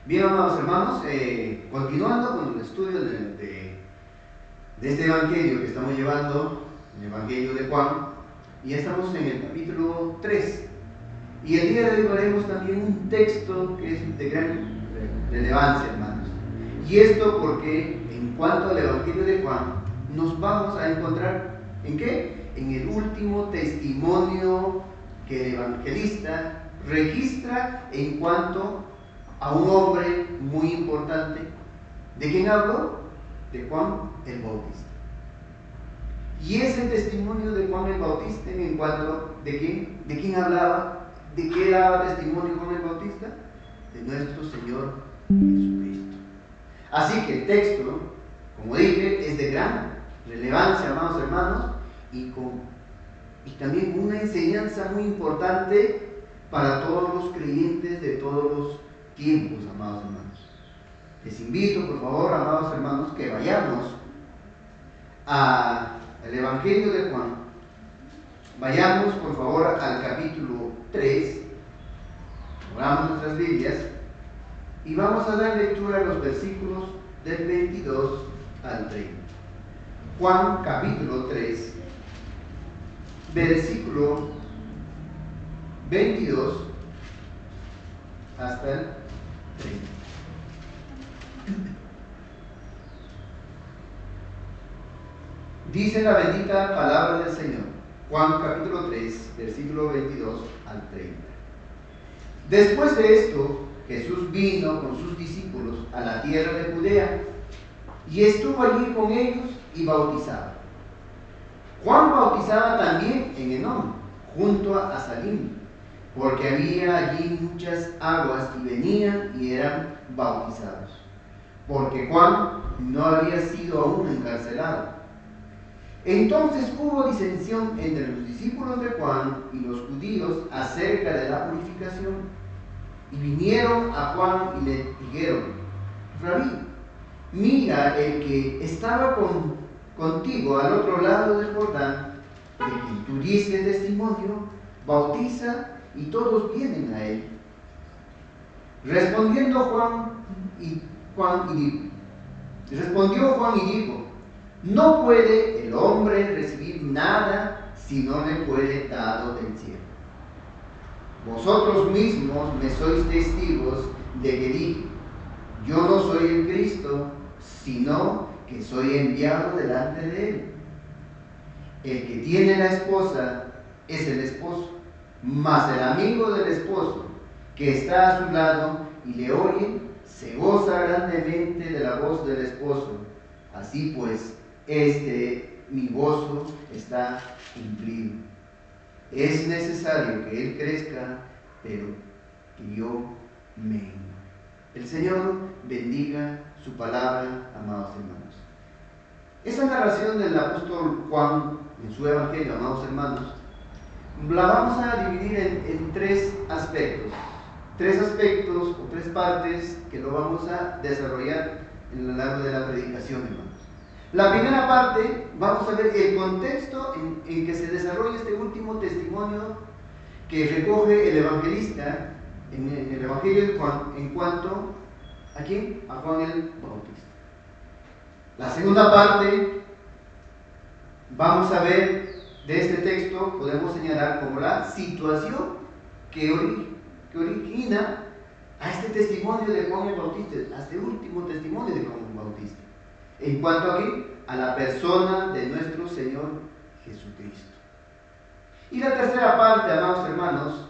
Bien, amados hermanos, continuando con el estudio de este evangelio que estamos llevando, el evangelio de Juan, y ya estamos en el capítulo 3. Y el día de hoy veremos también un texto que es de gran relevancia, hermanos. Y esto porque, en cuanto al evangelio de Juan, nos vamos a encontrar ¿en qué? En el último testimonio que el evangelista registra en cuanto a un hombre muy importante. ¿De quién hablo? De Juan el Bautista. Y ese testimonio de Juan el Bautista, en cuanto ¿de quién hablaba? ¿De qué daba testimonio Juan el Bautista? De nuestro Señor Jesucristo. Así que el texto, como dije, es de gran relevancia, amados hermanos, y también una enseñanza muy importante para todos los creyentes de todos los tiempos, amados hermanos. Les invito, por favor, amados hermanos, que vayamos al Evangelio de Juan. Vayamos, por favor, al capítulo 3. Abramos nuestras Biblias y vamos a dar lectura a los versículos del 22 al 30. Juan, capítulo 3, versículo 22 hasta el 30. Dice la bendita palabra del Señor. Juan capítulo 3, versículo 22 al 30. Después de esto, Jesús vino con sus discípulos a la tierra de Judea y estuvo allí con ellos y bautizaba. Juan bautizaba también en Enón, junto a Salim, porque había allí muchas aguas y venían y eran bautizados, porque Juan no había sido aún encarcelado. Entonces hubo disensión entre los discípulos de Juan y los judíos acerca de la purificación. Y vinieron a Juan y le dijeron: Rabí, mira, el que estaba contigo al otro lado del Jordán, de quien tú diste testimonio, bautiza y todos vienen a él. Respondió Juan y dijo: no puede el hombre recibir nada si no le fuere dado del cielo. Vosotros mismos me sois testigos de que dije: yo no soy el Cristo, sino que soy enviado delante de él. El que tiene la esposa es el esposo, mas el amigo del esposo que está a su lado y le oye, se goza grandemente de la voz del esposo. Así pues, mi gozo está cumplido. Es necesario que él crezca, pero que yo mengue. El Señor bendiga su palabra, amados hermanos. Esta narración del apóstol Juan en su evangelio, amados hermanos, la vamos a dividir en tres aspectos. Tres aspectos o tres partes que lo vamos a desarrollar en lo largo de la predicación, hermanos. La primera parte, vamos a ver el contexto en que se desarrolla este último testimonio que recoge el evangelista en el Evangelio de Juan en cuanto ¿a quién? A Juan el Bautista. La segunda parte, vamos a ver de este texto, podemos señalar como la situación que origina a este testimonio de Juan el Bautista, a este último testimonio de Juan el Bautista. En cuanto a qué? A la persona de nuestro Señor Jesucristo. Y la tercera parte, amados hermanos,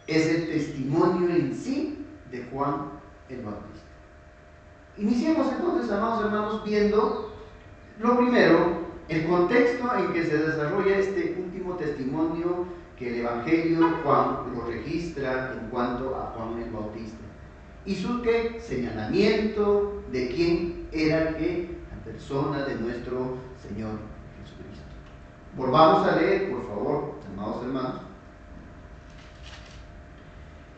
es el testimonio en sí de Juan el Bautista. Iniciemos entonces, amados hermanos, viendo lo primero, el contexto en que se desarrolla este último testimonio que el Evangelio de Juan lo registra en cuanto a Juan el Bautista. Y su señalamiento de quién era la persona de nuestro Señor Jesucristo. Volvamos a leer, por favor, amados hermanos,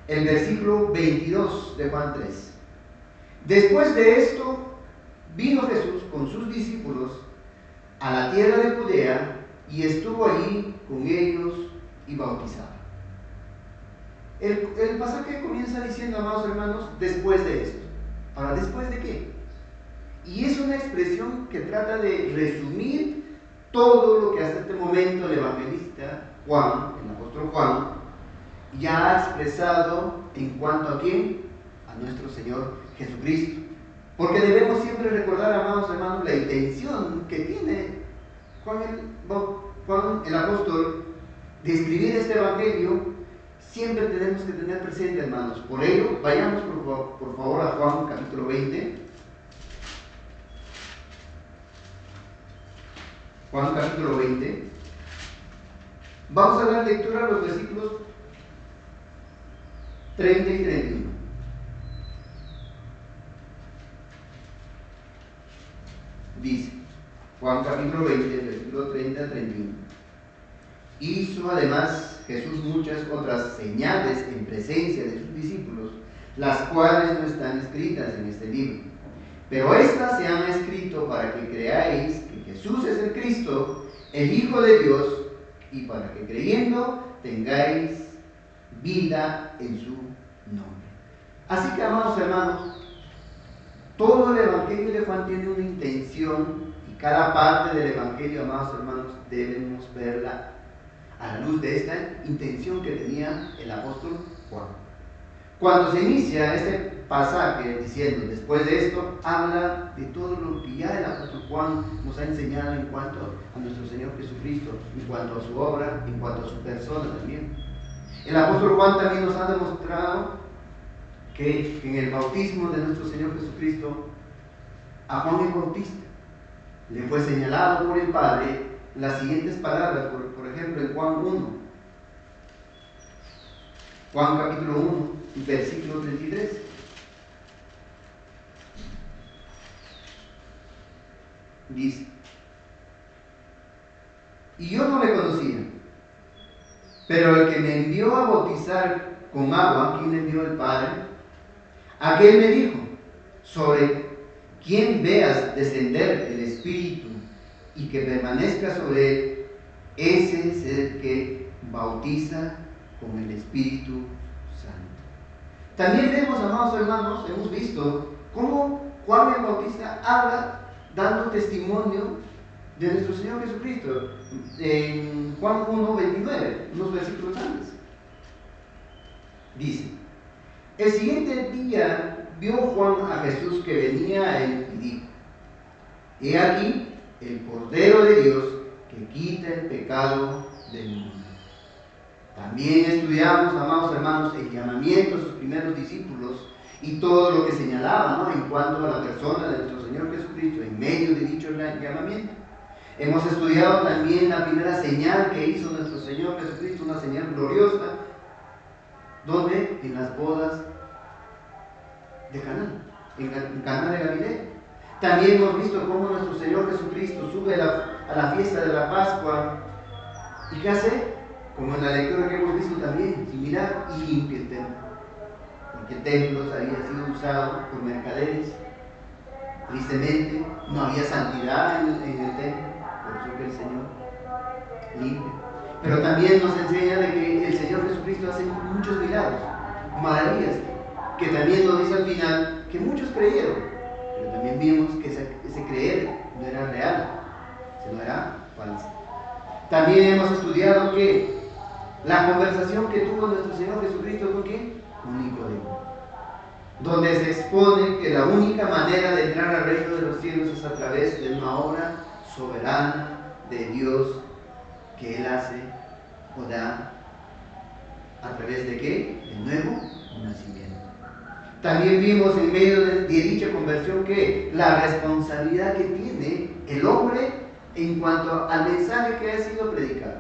el versículo 22 de Juan 3. Después de esto, vino Jesús con sus discípulos a la tierra de Judea y estuvo allí con ellos y bautizaba. El pasaje comienza diciendo, amados hermanos, después de esto. Ahora, ¿después de qué? Y es una expresión que trata de resumir todo lo que hasta este momento el evangelista Juan, el apóstol Juan, ya ha expresado en cuanto a quién, a nuestro Señor Jesucristo. Porque debemos siempre recordar, amados hermanos, la intención que tiene Juan el apóstol de escribir este evangelio. Siempre tenemos que tener presente, hermanos. Por ello, vayamos por favor a Juan capítulo 20. Juan capítulo 20. Vamos a dar lectura a los versículos 30 y 31. Dice, Juan capítulo 20, versículos 30 a 31. Hizo además Jesús muchas otras señales en presencia de sus discípulos, las cuales no están escritas en este libro. Pero estas se han escrito para que creáis que Jesús es el Cristo, el Hijo de Dios, y para que creyendo tengáis vida en su nombre. Así que, amados hermanos, todo el Evangelio de Juan tiene una intención, y cada parte del Evangelio, amados hermanos, debemos verla a la luz de esta intención que tenía el apóstol Juan. Cuando se inicia este pasaje diciendo, después de esto, habla de todo lo que ya el apóstol Juan nos ha enseñado en cuanto a nuestro Señor Jesucristo, en cuanto a su obra, en cuanto a su persona también. El apóstol Juan también nos ha demostrado que en el bautismo de nuestro Señor Jesucristo, a Juan el Bautista le fue señalado por el Padre las siguientes palabras, por ejemplo en Juan 1, Juan capítulo 1, versículo 33. Dice, y yo no le conocía, pero el que me envió a bautizar con agua, ¿quién le envió? El Padre. Aquel me dijo, sobre quien veas descender el Espíritu y que permanezca sobre él, ese es el que bautiza con el Espíritu Santo. También vemos, amados hermanos, hemos visto cómo Juan el Bautista habla dando testimonio de nuestro Señor Jesucristo en Juan 1:29, unos versículos antes. Dice, el siguiente día vio Juan a Jesús que venía a él y dijo, he aquí el Cordero de Dios que quita el pecado del mundo. También estudiamos, amados hermanos, el llamamiento de sus primeros discípulos y todo lo que señalaba, ¿no?, en cuanto a la persona de nuestro Señor Jesucristo en medio de dicho llamamiento. Hemos estudiado también la primera señal que hizo nuestro Señor Jesucristo, una señal gloriosa, donde en las bodas de Caná, en Caná de Galilea. También hemos visto cómo nuestro Señor Jesucristo sube a la fiesta de la Pascua y ¿qué hace? Como en la lectura que hemos visto también, similar, y limpia el templo, porque el templo había sido usado por mercaderes. Tristemente no había santidad en el templo, por eso que el Señor limpia. Pero también nos enseña de que el Señor Jesucristo hace muchos milagros, maravillas, que también nos dice al final que muchos creyeron, pero también vimos que ese creer no era real, sino era falso. También hemos estudiado que la conversación que tuvo nuestro Señor Jesucristo con ¿quién? Con Nicodemo, donde se expone que la única manera de entrar al reino de los cielos es a través de una obra soberana de Dios que Él hace o da. ¿A través de qué? De nuevo nacimiento. También vimos en medio de dicha conversión que la responsabilidad que tiene el hombre en cuanto al mensaje que ha sido predicado,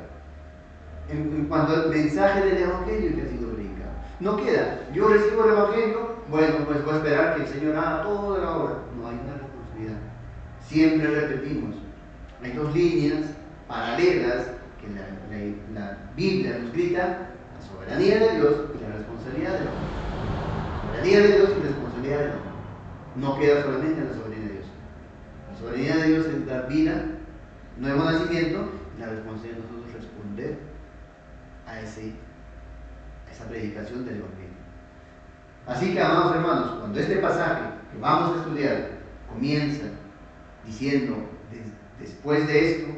en cuanto al mensaje del Evangelio que ha sido predicado. No queda, yo recibo el Evangelio, bueno, pues voy a esperar que el Señor haga toda la obra. No hay una responsabilidad. Siempre repetimos, hay dos líneas paralelas que la Biblia nos grita: la soberanía de Dios y la responsabilidad del hombre. La soberanía de Dios y la responsabilidad del hombre. No queda solamente en la soberanía de Dios. La soberanía de Dios es dar vida, nuevo nacimiento, y la responsabilidad de nosotros responder a esa predicación del Evangelio. Así que, amados hermanos, cuando este pasaje que vamos a estudiar comienza diciendo, después de esto,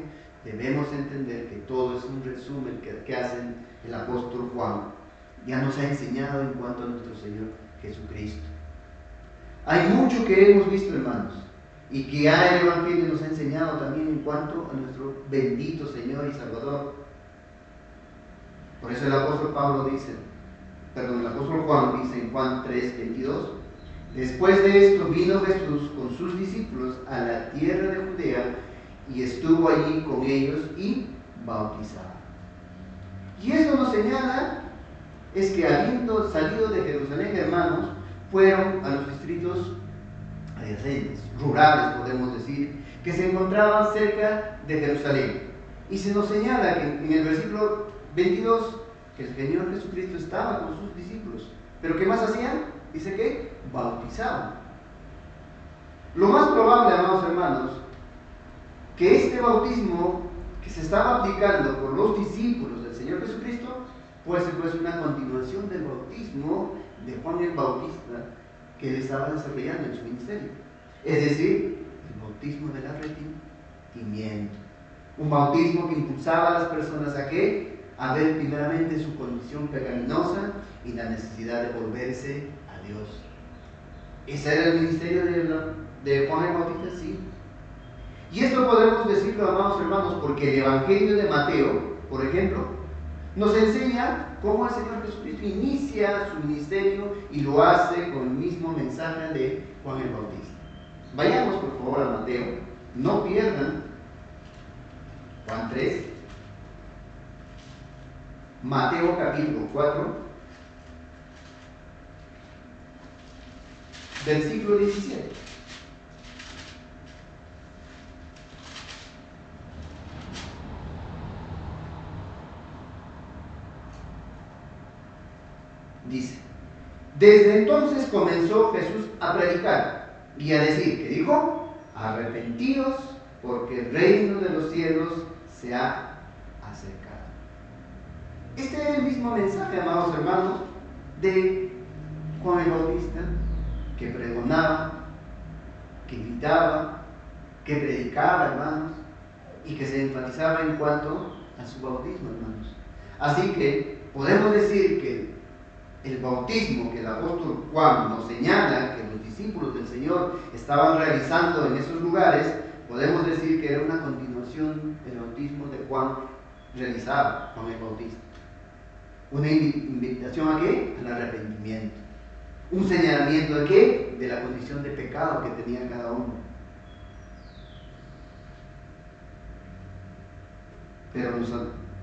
debemos entender que todo es un resumen que hace el apóstol Juan. Ya nos ha enseñado en cuanto a nuestro Señor Jesucristo. Hay mucho que hemos visto, hermanos, y que ya el Evangelio nos ha enseñado también en cuanto a nuestro bendito Señor y Salvador. Por eso el apóstol Juan dice en Juan 3:22, después de esto vino Jesús con sus discípulos a la tierra de Judea y estuvo allí con ellos y bautizaba. Y eso nos señala es que habiendo salido de Jerusalén, hermanos, fueron a los distritos adyacentes, rurales podemos decir, que se encontraban cerca de Jerusalén. Y se nos señala que en el versículo 22 que el Señor Jesucristo estaba con sus discípulos. ¿Pero qué más hacían? Dice que bautizaban. Lo más probable, amados hermanos, que este bautismo que se estaba aplicando por los discípulos del Señor Jesucristo pues una continuación del bautismo de Juan el Bautista que él estaba desarrollando en su ministerio. Es decir, el bautismo del arrepentimiento. Un bautismo que impulsaba a las personas a ¿qué? A ver primeramente su condición pecaminosa y la necesidad de volverse a Dios. ¿Ese era el ministerio de Juan el Bautista? Sí. Y esto podemos decirlo, amados hermanos, porque el Evangelio de Mateo, por ejemplo, nos enseña cómo el Señor Jesucristo inicia su ministerio y lo hace con el mismo mensaje de Juan el Bautista. Vayamos por favor a Mateo, no pierdan Juan 3, Mateo capítulo 4, versículo 17. Dice, desde entonces comenzó Jesús a predicar y a decir, ¿qué dijo? Arrepentíos porque el reino de los cielos se ha acercado. Este es el mismo mensaje, amados hermanos, de Juan el Bautista, que pregonaba, que gritaba, que predicaba, hermanos, y que se enfatizaba en cuanto a su bautismo, hermanos. Así que podemos decir que el bautismo que el apóstol Juan nos señala que los discípulos del Señor estaban realizando en esos lugares, podemos decir que era una continuación del bautismo de Juan realizado, Juan el Bautista. Una invitación ¿a qué? Al arrepentimiento. Un señalamiento de qué? De la condición de pecado que tenía cada uno. Pero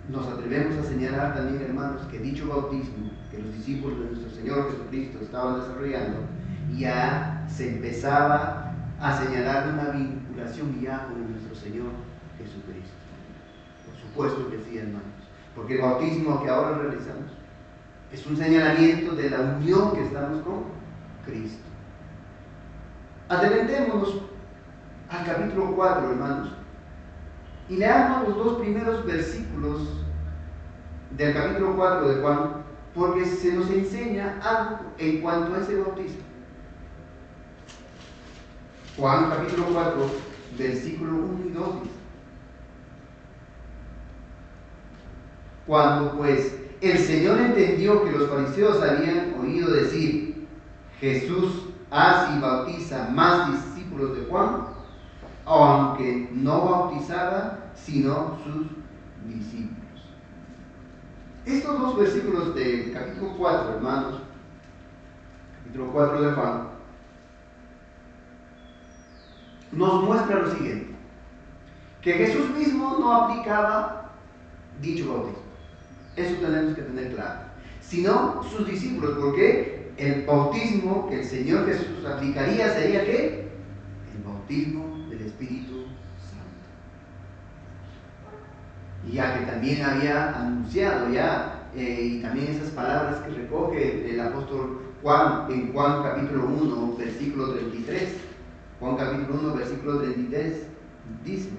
nos atrevemos a señalar también, hermanos, que dicho bautismo que los discípulos de nuestro Señor Jesucristo estaban desarrollando, ya se empezaba a señalar una vinculación ya con nuestro Señor Jesucristo. Por supuesto que sí, hermanos, porque el bautismo que ahora realizamos es un señalamiento de la unión que estamos con Cristo. Adelantémonos al capítulo 4, hermanos, y leamos los dos primeros versículos del capítulo 4 de Juan, porque se nos enseña algo en cuanto a ese bautismo. Juan capítulo 4, versículo 1 y 2 dice: cuando pues el Señor entendió que los fariseos habían oído decir, Jesús hace y bautiza más discípulos de Juan, aunque no bautizaba sino sus discípulos. Estos dos versículos del capítulo 4, hermanos, capítulo 4 de Juan, nos muestra lo siguiente: que Jesús mismo no aplicaba dicho bautismo. Eso tenemos que tener claro. Sino sus discípulos, porque el bautismo que el Señor Jesús aplicaría sería ¿qué? El bautismo del Espíritu Santo. Y ya que también había anunciado y también esas palabras que recoge el apóstol Juan en Juan capítulo 1, versículo 33. Juan capítulo 1, versículo 33 dice: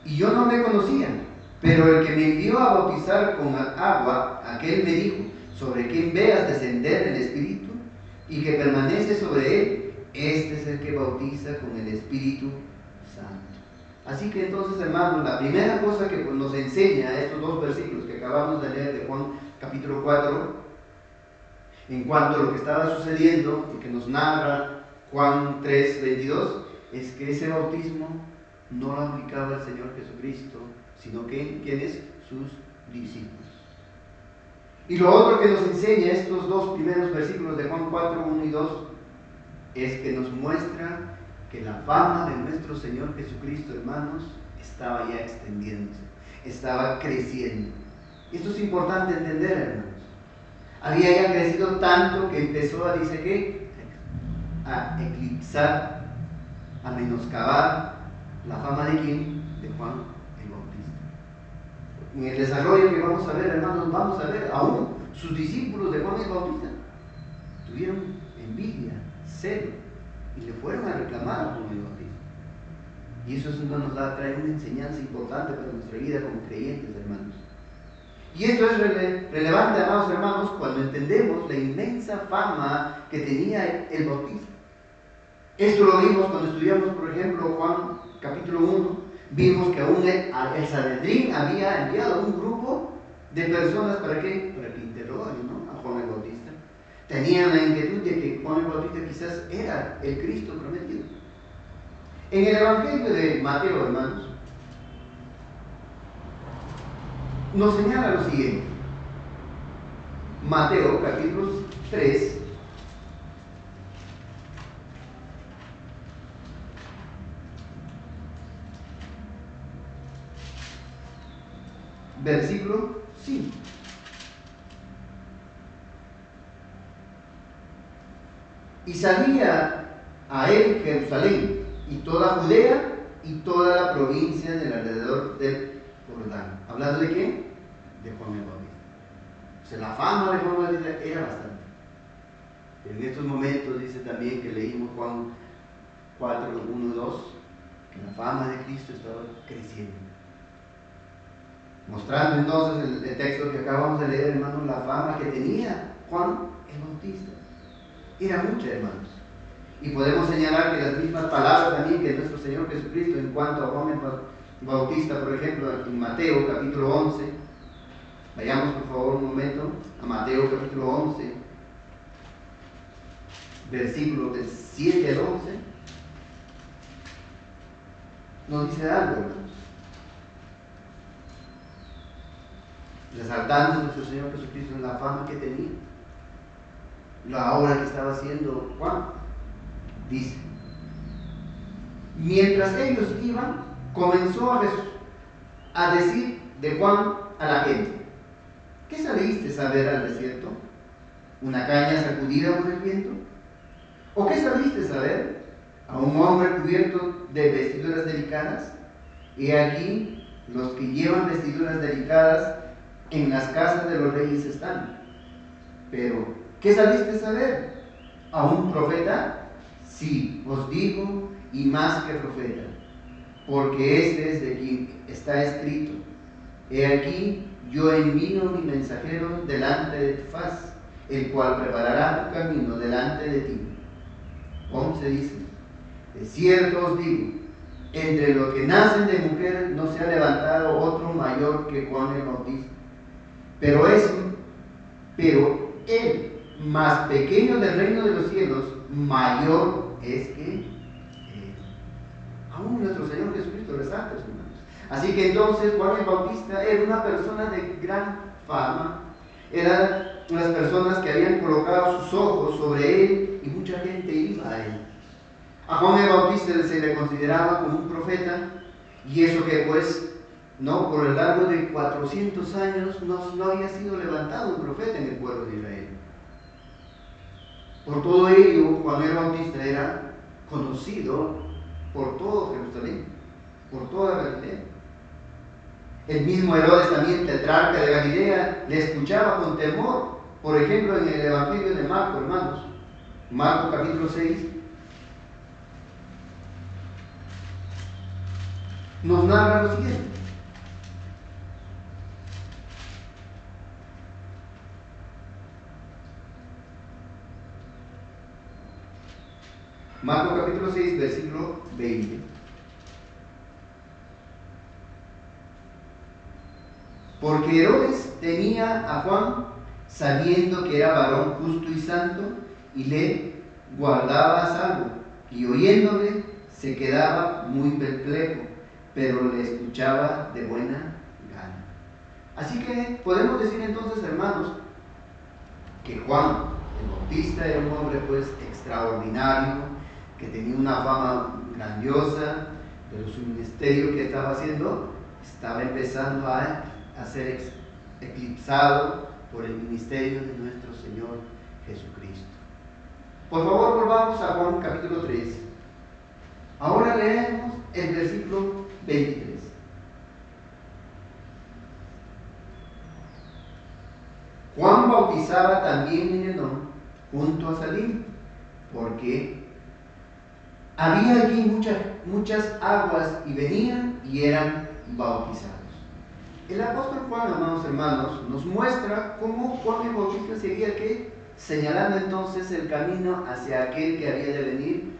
y yo no le conocía, Pero el que me envió a bautizar con agua, aquel me dijo, sobre quien veas descender el Espíritu y que permanece sobre él, este es el que bautiza con el Espíritu Santo. Así que entonces, hermanos, la primera cosa que nos enseña estos dos versículos que acabamos de leer de Juan capítulo 4, en cuanto a lo que estaba sucediendo y que nos narra Juan 3:22, es que ese bautismo no lo aplicaba el Señor Jesucristo, sino que ¿quiénes? Sus discípulos. Y lo otro que nos enseña estos dos primeros versículos de Juan 4, 1 y 2, es que nos muestra que la fama de nuestro Señor Jesucristo, hermanos, estaba ya extendiéndose, estaba creciendo. Y esto es importante entender, hermanos. Había ya crecido tanto que empezó a, dice que, a eclipsar, a menoscabar la fama de quién? De Juan el Bautista. En el desarrollo que vamos a ver, hermanos, vamos a ver, aún sus discípulos de Juan el Bautista tuvieron envidia, celo, y le fueron a reclamar a Juan el Bautista. Y eso trae una enseñanza importante para nuestra vida como creyentes, hermanos. Y esto es relevante, amados hermanos, cuando entendemos la inmensa fama que tenía el Bautista. Esto lo vimos cuando estudiamos, por ejemplo, Juan capítulo 1. Vimos que aún el Sanedrín había enviado un grupo de personas, ¿para qué? Para que interroguen, ¿no?, a Juan el Bautista. Tenían la inquietud de que Juan el Bautista quizás era el Cristo prometido. En el Evangelio de Mateo, hermanos, nos señala lo siguiente. Mateo capítulo 3, versículo 5. Y salía a él Jerusalén y toda Judea y toda la provincia del alrededor del Jordán. ¿Hablando de quién? De Juan el Bautista. O sea, la fama de Juan el Bautista era bastante. Pero en estos momentos dice también que leímos Juan 4, 1, 2, que la fama de Cristo estaba creciendo. Mostrando entonces el texto que acabamos de leer, hermanos, la fama que tenía Juan el Bautista. Era mucha, hermanos. Y podemos señalar que las mismas palabras también que nuestro Señor Jesucristo en cuanto a Juan el Bautista, por ejemplo, en Mateo capítulo 11. Vayamos por favor un momento a Mateo capítulo 11, versículos del 7 al 11. Nos dice algo, hermanos. Resaltando nuestro Señor Jesucristo en la fama que tenía, la obra que estaba haciendo Juan. Dice: mientras ellos iban, comenzó a decir de Juan a la gente: ¿qué saliste a ver al desierto? ¿Una caña sacudida por el viento? ¿O qué saliste a ver? ¿A un hombre cubierto de vestiduras delicadas? He aquí, los que llevan vestiduras delicadas en las casas de los reyes están. Pero, ¿qué saliste a ver? ¿A un profeta? Sí, os digo, y más que profeta, porque este es de quien está escrito: he aquí, yo envío mi mensajero delante de tu faz, el cual preparará tu camino delante de ti. 11 dice: de cierto os digo, entre los que nacen de mujer no se ha levantado otro mayor que Juan el Bautista. Pero él, más pequeño del reino de los cielos, mayor es que él. Aún nuestro Señor Jesucristo resalta, hermanos. Así que entonces Juan el Bautista era una persona de gran fama. Eran unas personas que habían colocado sus ojos sobre él y mucha gente iba a él. A Juan el Bautista se le consideraba como un profeta, y eso que pues no, por el largo de 400 años no había sido levantado un profeta en el pueblo de Israel. Por todo ello, Juan el Bautista era conocido por todo Jerusalén, por toda Galilea. El mismo Herodes, también tetrarca de Galilea, le escuchaba con temor. Por ejemplo, en el Evangelio de Marco, hermanos, Marco capítulo 6, nos narra lo siguiente. Marcos capítulo 6, versículo 20. Porque Herodes tenía a Juan, sabiendo que era varón justo y santo, y le guardaba a salvo, y oyéndole se quedaba muy perplejo, pero le escuchaba de buena gana. Así que podemos decir entonces, hermanos, que Juan el Bautista era un hombre pues extraordinario, que tenía una fama grandiosa, pero su ministerio que estaba haciendo estaba empezando a ser eclipsado por el ministerio de nuestro Señor Jesucristo. Por favor, volvamos a Juan capítulo 3. Ahora leemos el versículo 23. Juan bautizaba también en Enón, junto a Salim, porque había allí muchas aguas y venían y eran bautizados. El apóstol Juan, amados hermanos, nos muestra cómo Juan el Bautista seguía ¿qué? Señalando entonces el camino hacia aquel que había de venir,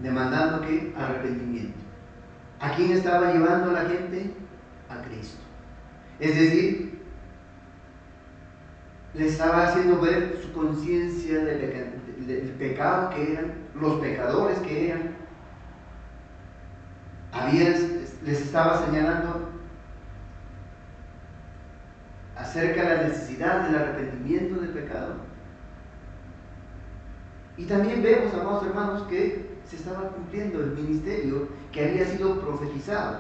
demandando ¿qué? Arrepentimiento. ¿A quién estaba llevando a la gente? A Cristo. Es decir, le estaba haciendo ver su conciencia del pecado que eran, los pecadores que eran. Les estaba señalando acerca de la necesidad del arrepentimiento del pecado. Y también vemos, amados hermanos, que se estaba cumpliendo el ministerio que había sido profetizado,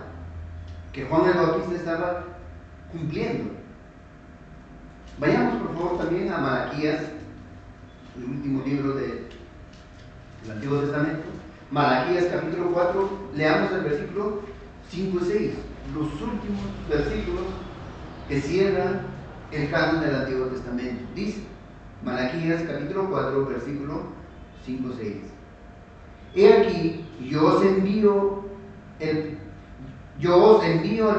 que Juan el Bautista estaba cumpliendo. Vayamos por favor también a Malaquías, el último libro del Antiguo Testamento. Malaquías capítulo 4, leamos el versículo 5 y 6, los últimos versículos que cierran el canon del Antiguo Testamento. Dice Malaquías capítulo 4, versículo 5 y 6. He aquí, yo os envío el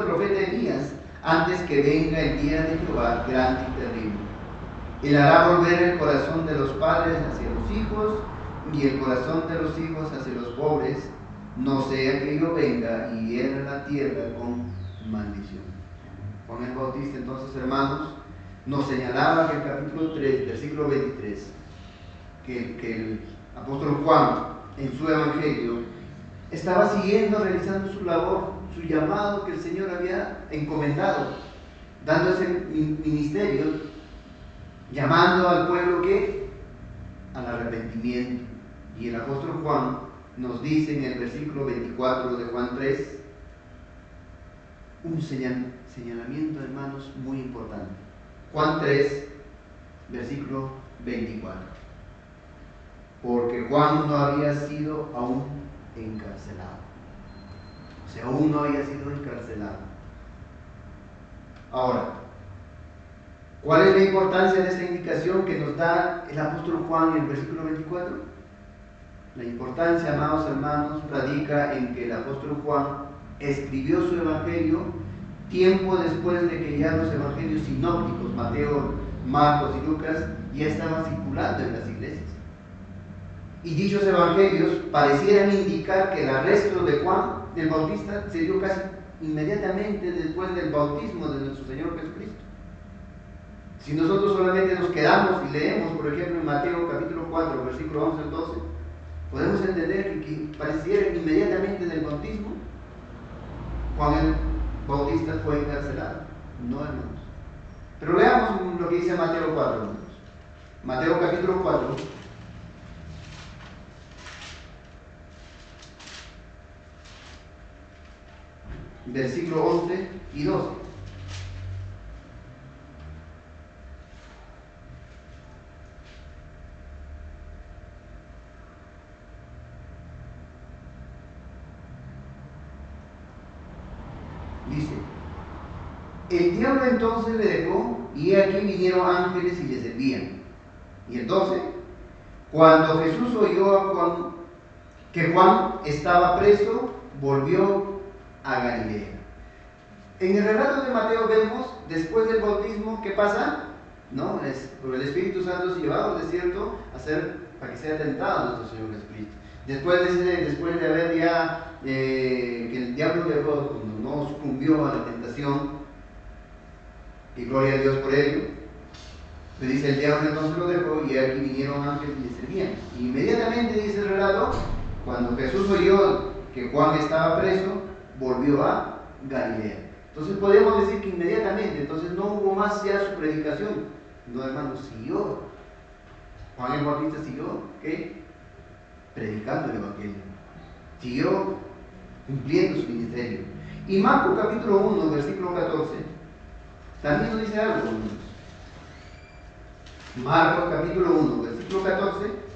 profeta Elías antes que venga el día de Jehová grande y terrible. Él hará volver el corazón de los padres hacia los hijos y el corazón de los hijos hacia los pobres, no sea que yo venga y hiera la tierra con maldición. Juan el Bautista, entonces, hermanos, nos señalaba que el capítulo 3, versículo 23, que el apóstol Juan en su evangelio estaba siguiendo, realizando su labor, su llamado que el Señor había encomendado, dando ese ministerio, llamando al pueblo que al arrepentimiento. Y el apóstol Juan nos dice en el versículo 24 de Juan 3 un señalamiento, hermanos, muy importante. Juan 3, versículo 24. Porque Juan no había sido aún encarcelado. O sea, aún no había sido encarcelado. Ahora, ¿cuál es la importancia de esta indicación que nos da el apóstol Juan en el versículo 24? La importancia, amados hermanos, radica en que el apóstol Juan escribió su evangelio tiempo después de que ya los evangelios sinópticos, Mateo, Marcos y Lucas, ya estaban circulando en las iglesias. Y dichos evangelios parecieran indicar que el arresto de Juan el Bautista se dio casi inmediatamente después del bautismo de nuestro Señor Jesucristo. Si nosotros solamente nos quedamos y leemos, por ejemplo, en Mateo capítulo 4, versículo 11 al 12, podemos entender que pareciera inmediatamente del bautismo Juan el Bautista fue encarcelado. No, hermanos. Pero leamos lo que dice Mateo 4, hermanos. Mateo capítulo 4. Versículo 11 y 12. Dice: el diablo entonces le dejó, y aquí vinieron ángeles y le servían. Y el 12: cuando Jesús oyó que Juan estaba preso, volvió a Galilea. En el relato de Mateo vemos, después del bautismo, ¿qué pasa? ¿no? Por el Espíritu Santo es llevado al desierto para que sea tentado a nuestro Señor Jesucristo. Después de haber ya, que el diablo dejó, cuando no sucumbió a la tentación, y gloria a Dios por ello, le dice el diablo entonces lo dejó, y aquí vinieron ángeles y le servían. Y inmediatamente, dice el relato, cuando Jesús oyó que Juan estaba preso, volvió a Galilea. Entonces podemos decir que inmediatamente, entonces no hubo más ya su predicación. No, hermanos, siguió. Juan el Bautista siguió, ¿qué? Predicando el Evangelio. Siguió cumpliendo su ministerio. Y Marcos capítulo 1, versículo 14, también nos dice algo, hermanos. Marcos capítulo 1, versículo 14.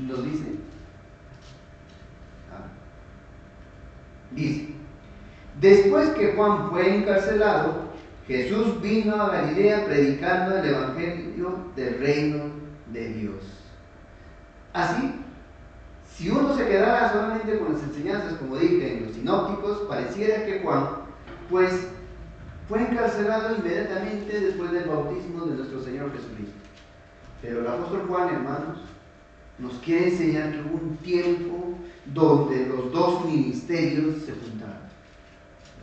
Nos dice, dice, después que Juan fue encarcelado, Jesús vino a Galilea predicando el Evangelio del reino de Dios. Así, si uno se quedara solamente con las enseñanzas, como dije, en los sinópticos, pareciera que Juan, pues, fue encarcelado inmediatamente después del bautismo de nuestro Señor Jesucristo. Pero el apóstol Juan, hermanos, nos quiere enseñar que hubo un tiempo donde los dos ministerios se juntaron.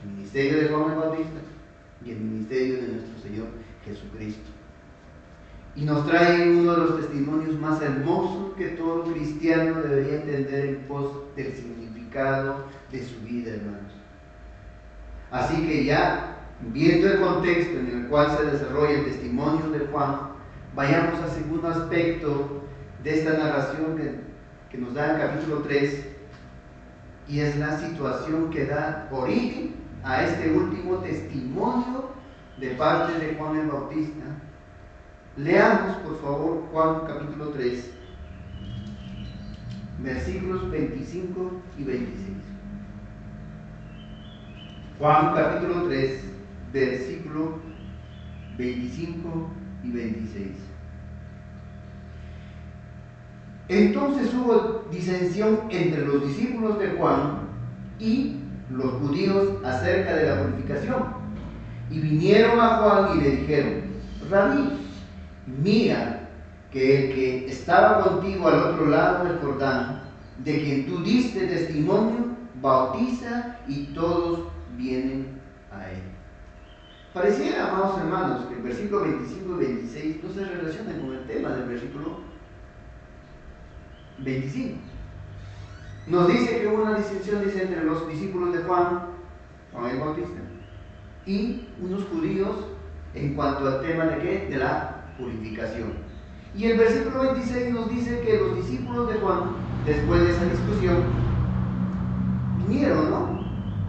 El ministerio de Juan el Bautista y el ministerio de nuestro Señor Jesucristo. Y nos trae uno de los testimonios más hermosos que todo cristiano debería entender en pos del significado de su vida, hermanos. Así que ya, viendo el contexto en el cual se desarrolla el testimonio de Juan, vayamos al segundo aspecto de esta narración que nos da el capítulo 3, y es la situación que da origen a este último testimonio de parte de Juan el Bautista. Leamos, por favor, Juan capítulo 3, versículos 25 y 26. Juan capítulo 3, versículo 25 y 26. Entonces hubo disensión entre los discípulos de Juan y los judíos acerca de la purificación. Y vinieron a Juan y le dijeron: Rabí, mira que el que estaba contigo al otro lado del Jordán, de quien tú diste testimonio, bautiza y todos vienen a él. Pareciera, amados hermanos, que el versículo 25 y 26 no se relacionan con el tema del versículo 25. Nos dice que hubo una disensión, dice, entre los discípulos de Juan el Bautista, y unos judíos en cuanto al tema de ¿qué? De la purificación. Y el versículo 26 nos dice que los discípulos de Juan, después de esa discusión, vinieron, ¿no?,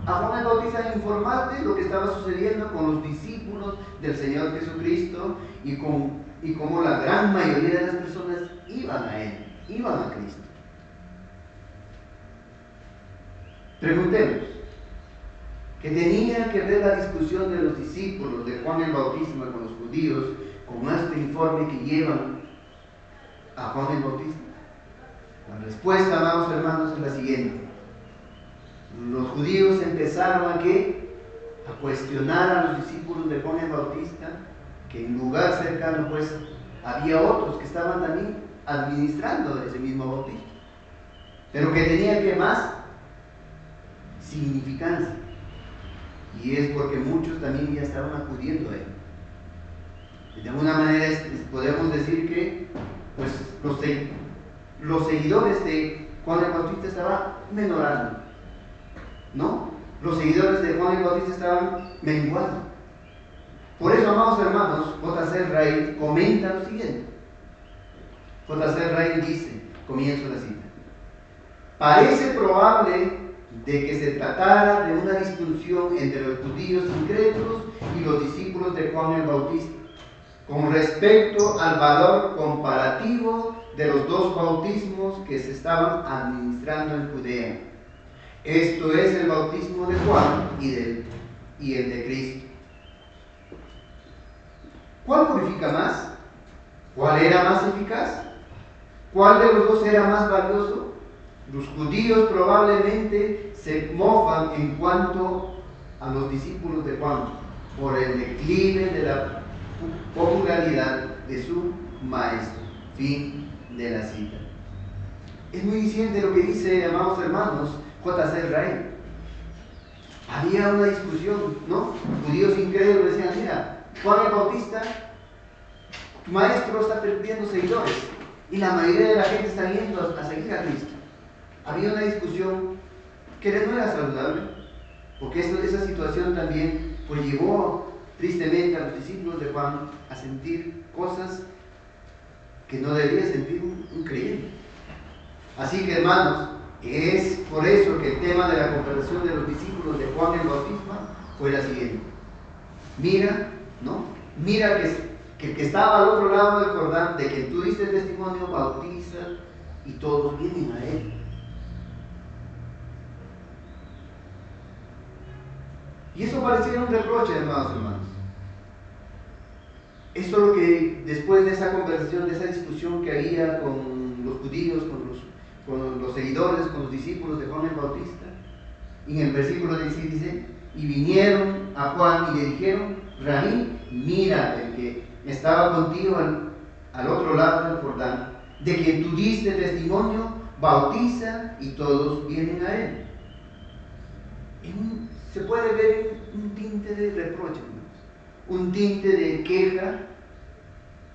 a Juan el Bautista a informar de lo que estaba sucediendo con los discípulos del Señor Jesucristo y cómo la gran mayoría de las personas iban a Él, iban a Cristo. Preguntemos, ¿qué tenía que ver la discusión de los discípulos de Juan el Bautista con los judíos con este informe que llevan a Juan el Bautista? La respuesta, amados hermanos, es la siguiente. Los judíos empezaron a cuestionar a los discípulos de Juan el Bautista, que en lugar cercano pues había otros que estaban también administrando ese mismo bautismo, pero que tenía que más significancia, y es porque muchos también ya estaban acudiendo a él. De alguna manera podemos decir que pues los seguidores de Juan el Bautista estaban menorando, ¿no? Los seguidores de Juan el Bautista estaban menguando. Por eso, amados hermanos, J.C. Ryle comenta lo siguiente. J.C. Ryle dice, comienzo la cita: parece probable de que se tratara de una discusión entre los judíos incrédulos y los discípulos de Juan el Bautista con respecto al valor comparativo de los dos bautismos que se estaban administrando en Judea. Esto es el bautismo de Juan y el de Cristo. ¿Cuál purifica más? ¿Cuál era más eficaz? ¿Cuál de los dos era más valioso? Los judíos probablemente se mofan en cuanto a los discípulos de Juan por el declive de la popularidad de su maestro. Fin de la cita. Es muy diciente lo que dice, amados hermanos, J.C. Rey. Había una discusión, ¿no? Judíos incrédulos decían: mira, Juan el Bautista, tu maestro, está perdiendo seguidores y la mayoría de la gente está yendo a seguir a Cristo. Había una discusión que no era saludable, porque esa situación también pues llevó tristemente a los discípulos de Juan a sentir cosas que no debía sentir un creyente. Así que, hermanos, es por eso que el tema de la conversación de los discípulos de Juan el Bautista fue la siguiente: mira, ¿no? Mira que el que estaba al otro lado del Jordán, de que tú diste testimonio, bautiza y todos vienen a él. Y eso parecía un reproche, hermanos. Esto es lo que después de esa conversación, de esa discusión que había con los judíos, con los seguidores, con los discípulos de Juan el Bautista, y en el versículo 16 dice: y vinieron a Juan y le dijeron: Rabí, mira, el que estaba contigo al otro lado del Jordán, de quien tú diste testimonio, bautiza y todos vienen a él. Se puede ver un tinte de reproche, un tinte de queja.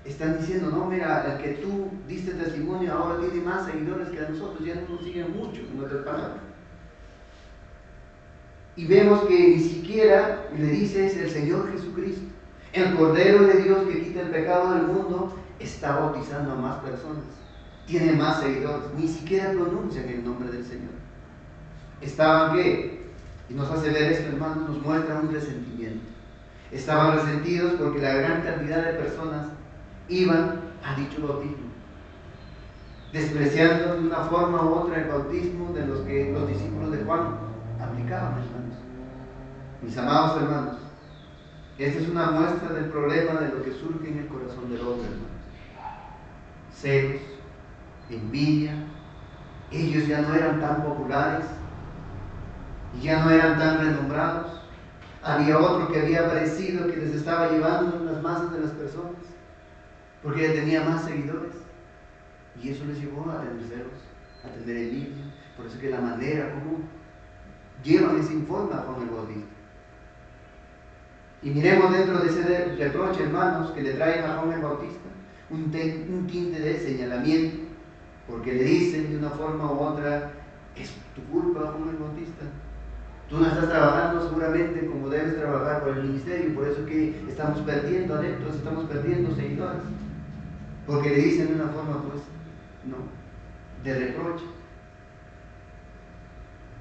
Están diciendo: no, mira, el que tú diste testimonio ahora tiene más seguidores que a nosotros, ya no nos siguen mucho, en otras palabras. Y vemos que ni siquiera le dice: es el Señor Jesucristo, el Cordero de Dios que quita el pecado del mundo, está bautizando a más personas, tiene más seguidores, ni siquiera pronuncian el nombre del Señor. Estaban ¿qué? Y nos hace ver esto, hermanos, nos muestra un resentimiento. Estaban resentidos porque la gran cantidad de personas iban a dicho bautismo, despreciando de una forma u otra el bautismo de los que los discípulos de Juan aplicaban, hermanos. Mis amados hermanos, esta es una muestra del problema de lo que surge en el corazón del hombre, hermanos. Celos, envidia. Ellos ya no eran tan populares, ya no eran tan renombrados. Había otro que había aparecido que les estaba llevando en las masas de las personas, porque ya tenía más seguidores, y eso les llevó a tener celos, a tener envidia. Por eso que la manera como llevan ese informe a Juan el Bautista. Y miremos dentro de ese reproche, hermanos, que le traen a Juan el Bautista, un tinte de señalamiento, porque le dicen de una forma u otra: es tu culpa, Juan el Bautista. Tú no estás trabajando seguramente como debes trabajar por el ministerio, por eso que estamos perdiendo adeptos, estamos perdiendo seguidores. Porque le dicen de una forma, pues, no, de reproche.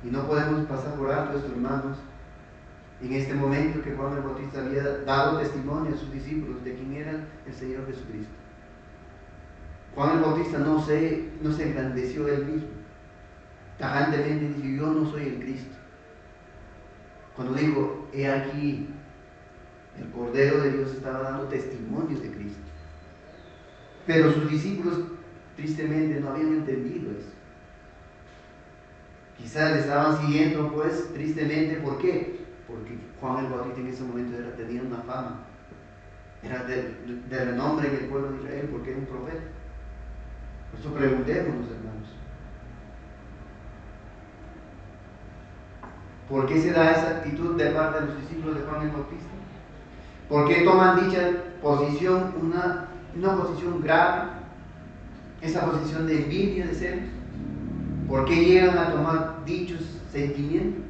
Y no podemos pasar por alto esto, hermanos, en este momento que Juan el Bautista había dado testimonio a sus discípulos de quién era el Señor Jesucristo. Juan el Bautista no se engrandeció él mismo. Tajantemente dice: yo no soy el Cristo. Cuando digo: he aquí, el Cordero de Dios, estaba dando testimonio de Cristo. Pero sus discípulos tristemente no habían entendido eso. Quizás le estaban siguiendo, pues, tristemente. ¿Por qué? Porque Juan el Bautista en ese momento tenía una fama, era de renombre en el pueblo de Israel, porque era un profeta. Por eso preguntémonos, hermanos, ¿por qué se da esa actitud de parte de los discípulos de Juan el Bautista? ¿Por qué toman dicha posición, una posición grave, esa posición de envidia, de celos? ¿Por qué llegan a tomar dichos sentimientos?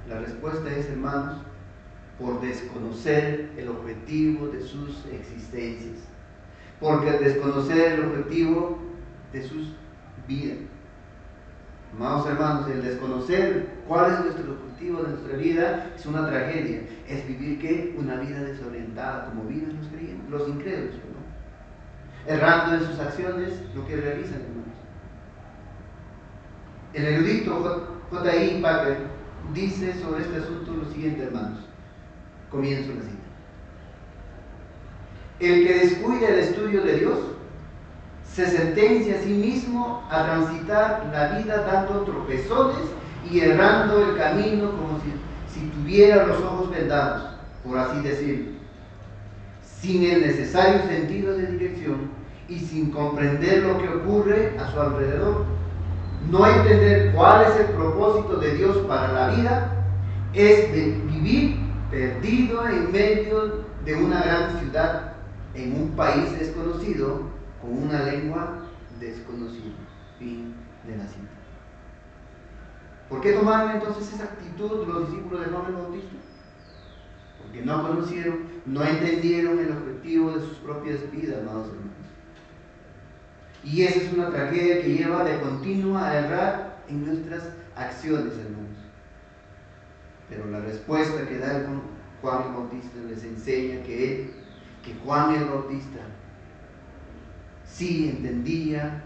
La respuesta es, hermanos, por desconocer el objetivo de sus existencias, porque al desconocer el objetivo de sus vidas. Amados hermanos, el desconocer cuál es nuestro objetivo de nuestra vida es una tragedia. Es vivir ¿qué? Una vida desorientada, como viven los incrédulos, ¿no? Errando en sus acciones lo que realizan, hermanos. El erudito J.I. Packer dice sobre este asunto lo siguiente, hermanos. Comienzo la cita: el que descuida el estudio de Dios se sentencia a sí mismo a transitar la vida dando tropezones y errando el camino como si tuviera los ojos vendados, por así decirlo, sin el necesario sentido de dirección y sin comprender lo que ocurre a su alrededor. No entender cuál es el propósito de Dios para la vida es vivir perdido en medio de una gran ciudad, en un país desconocido, con una lengua desconocida. Fin de la cita. ¿Por qué tomaron entonces esa actitud los discípulos de Juan el Bautista? Porque no conocieron, no entendieron el objetivo de sus propias vidas, amados hermanos. Y esa es una tragedia que lleva de continuo a errar en nuestras acciones, hermanos. Pero la respuesta que da Juan el Bautista les enseña que Juan el Bautista sí entendía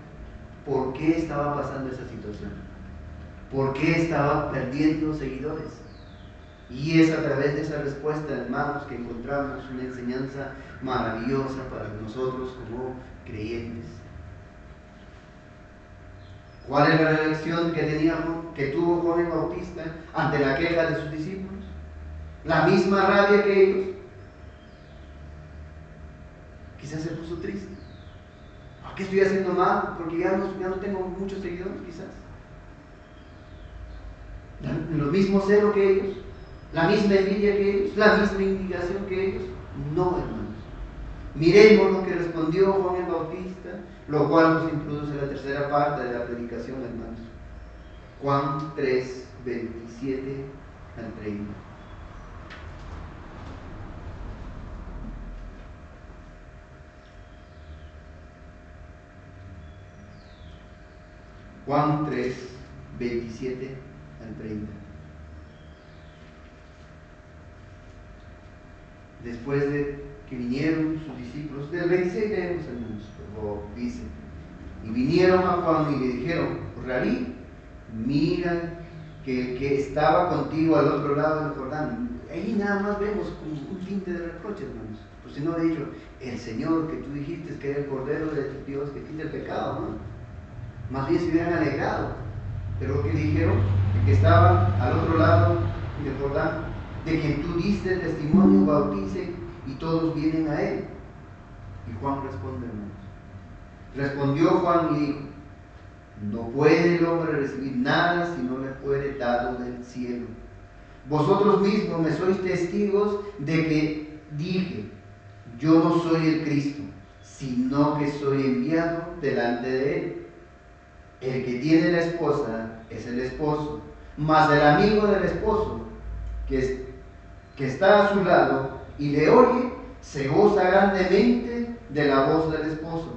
por qué estaba pasando esa situación, por qué estaba perdiendo seguidores. Y es a través de esa respuesta, hermanos, que encontramos una enseñanza maravillosa para nosotros como creyentes. ¿Cuál es la reacción que tuvo Juan el Bautista ante la queja de sus discípulos? La misma rabia que ellos. Quizás se puso triste. ¿Por qué estoy haciendo mal? Porque ya no tengo muchos seguidores, quizás. Lo mismo celo que ellos, la misma envidia que ellos, la misma indignación que ellos. No, hermanos. Miremos lo que respondió Juan el Bautista, lo cual nos introduce la tercera parte de la predicación, hermanos. Juan 3, 27 al 30. Juan 3, 27 al 30. Después de que vinieron sus discípulos, del 26 leemos, hermanos, por favor, dice: y vinieron a Juan y le dijeron: Rabí, mira que el que estaba contigo al otro lado del Jordán. Ahí nada más vemos como un tinte de reproche, hermanos. Pues si no he dicho, el Señor que tú dijiste que era el Cordero de Dios que quita el pecado, ¿no? Más bien se hubieran alegado. Pero que dijeron, el que estaba al otro lado del Jordán, de quien tú diste el testimonio, bautice y todos vienen a él. Y Juan responde, hermanos. Respondió Juan y dijo: no puede el hombre recibir nada si no le fuere dado del cielo. Vosotros mismos me sois testigos de que dije: yo no soy el Cristo, sino que soy enviado delante de él. El que tiene la esposa es el esposo, mas el amigo del esposo que está a su lado y le oye, se goza grandemente de la voz del esposo.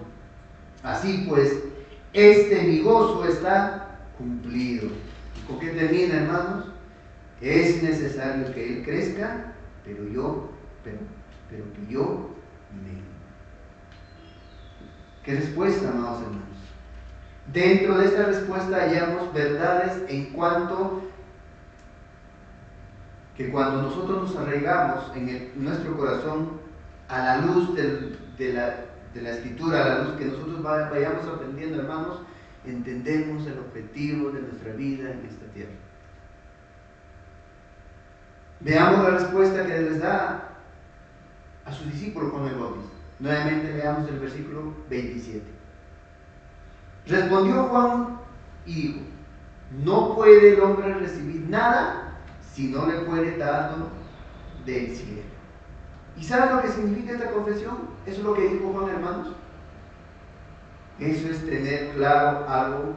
Así pues, mi gozo está cumplido. ¿Y con qué termina, hermanos? Es necesario que él crezca, pero que yo me. ¿Qué respuesta, amados hermanos? Dentro de esta respuesta hallamos verdades en cuanto que cuando nosotros nos arraigamos en nuestro corazón a la luz de la Escritura, a la luz que nosotros vayamos aprendiendo, hermanos, entendemos el objetivo de nuestra vida en esta tierra. Veamos la respuesta que les da a sus discípulos Juan el Bautista. Nuevamente veamos el versículo 27. Respondió Juan y dijo: no puede el hombre recibir nada si no le fuere dado del cielo. ¿Y saben lo que significa esta confesión? Eso es lo que dijo Juan, hermanos. Eso es tener claro algo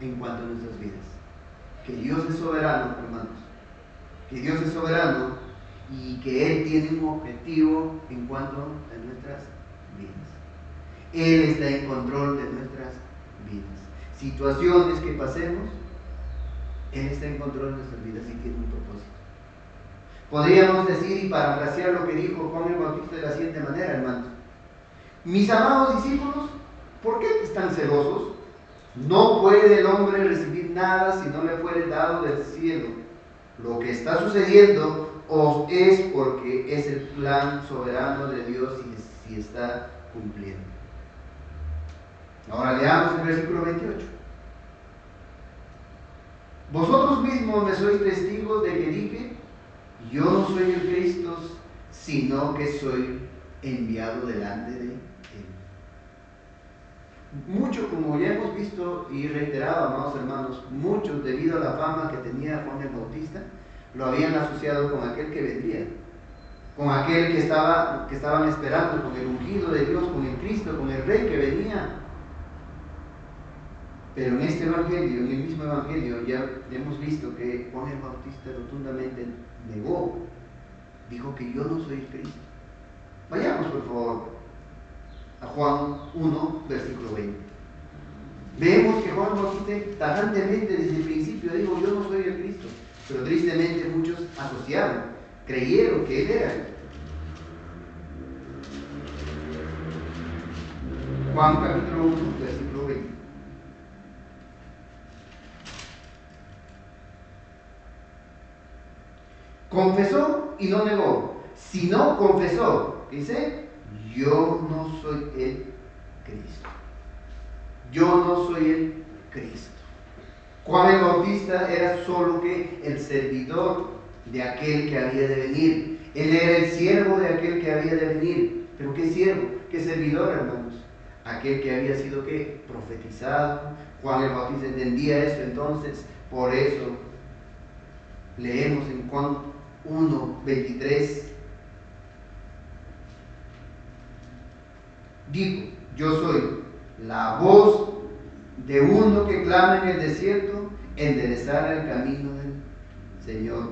en cuanto a nuestras vidas. Que Dios es soberano, hermanos. Que Dios es soberano y que Él tiene un objetivo en cuanto a nuestras vidas. Él está en control de nuestras vidas. Situaciones que pasemos, Él está en control de nuestras vidas y tiene un propósito. Podríamos decir y parafrasear lo que dijo Juan el Bautista de la siguiente manera, hermanos: mis amados discípulos, ¿por qué están celosos? No puede el hombre recibir nada si no le fuere dado del cielo. Lo que está sucediendo os es porque es el plan soberano de Dios y está cumpliendo. Ahora leamos el versículo 28. Vosotros mismos me sois testigos de que dije, yo no soy el Cristo, sino que soy enviado delante de Él. Mucho, como ya hemos visto y reiterado, amados hermanos, muchos, debido a la fama que tenía Juan el Bautista, lo habían asociado con aquel que vendría, con aquel que estaban esperando, con el ungido de Dios, con el Cristo, con el Rey que venía. Pero en este Evangelio, en el mismo Evangelio, ya hemos visto que Juan el Bautista rotundamente negó, dijo que yo no soy el Cristo. Vayamos por favor a Juan 1, versículo 20. Vemos que Juan el Bautista tajantemente desde el principio dijo, yo no soy el Cristo. Pero tristemente muchos asociaron, creyeron que él era el Cristo. Juan capítulo 1, versículo 20. Confesó y no negó, sino confesó, dice, yo no soy el Cristo. Yo no soy el Cristo. Juan el Bautista era solo que el servidor de aquel que había de venir. Él era el siervo de aquel que había de venir. ¿Pero qué siervo? ¿Qué servidor, hermanos? Aquel que había sido ¿qué? Profetizado. Juan el Bautista entendía esto, entonces por eso leemos en Juan 1, 23. Dijo, yo soy la voz de uno que clama en el desierto, enderezar el camino del Señor,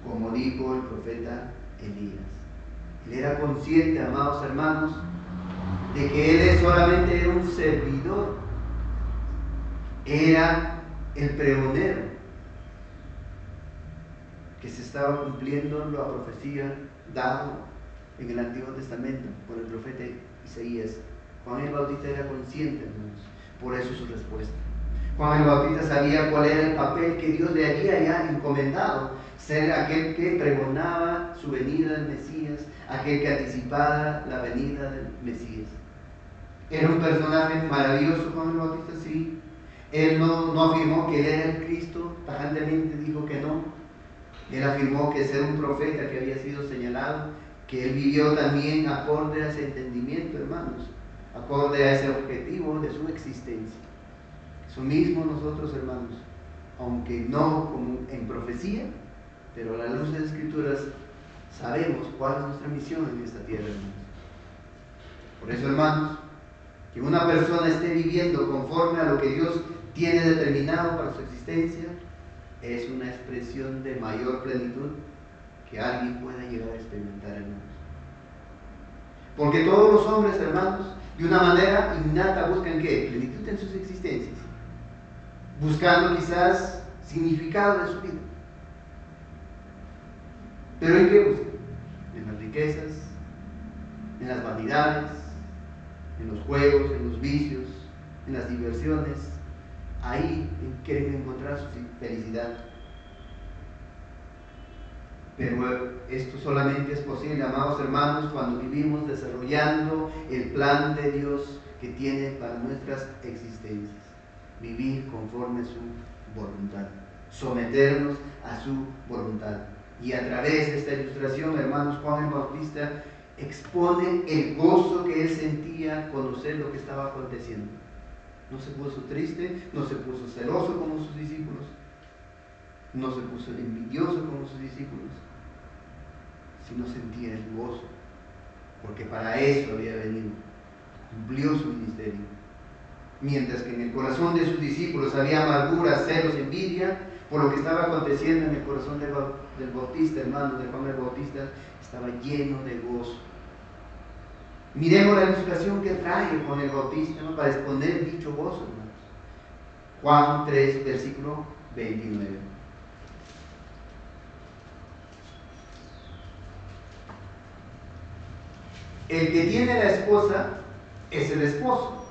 como dijo el profeta Elías. Él era consciente, amados hermanos, de que él solamente era un servidor, era el pregonero, que se estaba cumpliendo la profecía dada en el Antiguo Testamento por el profeta Isaías. Juan el Bautista era consciente, hermanos, por eso su respuesta. Juan el Bautista sabía cuál era el papel que Dios le había ya encomendado, ser aquel que pregonaba su venida del Mesías, aquel que anticipaba la venida del Mesías. Era un personaje maravilloso Juan el Bautista, sí. Él no afirmó que él era el Cristo, tajantemente dijo que no. Él afirmó que ser un profeta que había sido señalado, que él vivió también acorde a ese entendimiento, hermanos, acorde a ese objetivo de su existencia. Eso mismo nosotros, hermanos, aunque no como en profecía, pero a la luz de las Escrituras sabemos cuál es nuestra misión en esta tierra, hermanos. Por eso, hermanos, que una persona esté viviendo conforme a lo que Dios tiene determinado para su existencia es una expresión de mayor plenitud que alguien pueda llegar a experimentar, hermanos. Porque todos los hombres, hermanos, de una manera innata buscan ¿qué? Plenitud en sus existencias, buscando quizás significado de su vida. ¿Pero en qué buscan? En las riquezas, en las vanidades, en los juegos, en los vicios, en las diversiones. Ahí quieren encontrar su felicidad. Pero esto solamente es posible, amados hermanos, cuando vivimos desarrollando el plan de Dios que tiene para nuestras existencias. Vivir conforme a su voluntad, someternos a su voluntad. Y a través de esta ilustración, hermanos, Juan el Bautista expone el gozo que él sentía al conocer lo que estaba aconteciendo. No se puso triste, no se puso celoso como sus discípulos, no se puso envidioso como sus discípulos, sino sentía el gozo, porque para eso había venido, cumplió su ministerio. Mientras que en el corazón de sus discípulos había amargura, celos, envidia, por lo que estaba aconteciendo en el corazón del Bautista, hermano, de Juan el Bautista, estaba lleno de gozo. Miremos la ilustración que trae Juan el Bautista, ¿no? Para exponer dicho gozo, hermanos. Juan 3, versículo 29. El que tiene la esposa es el esposo,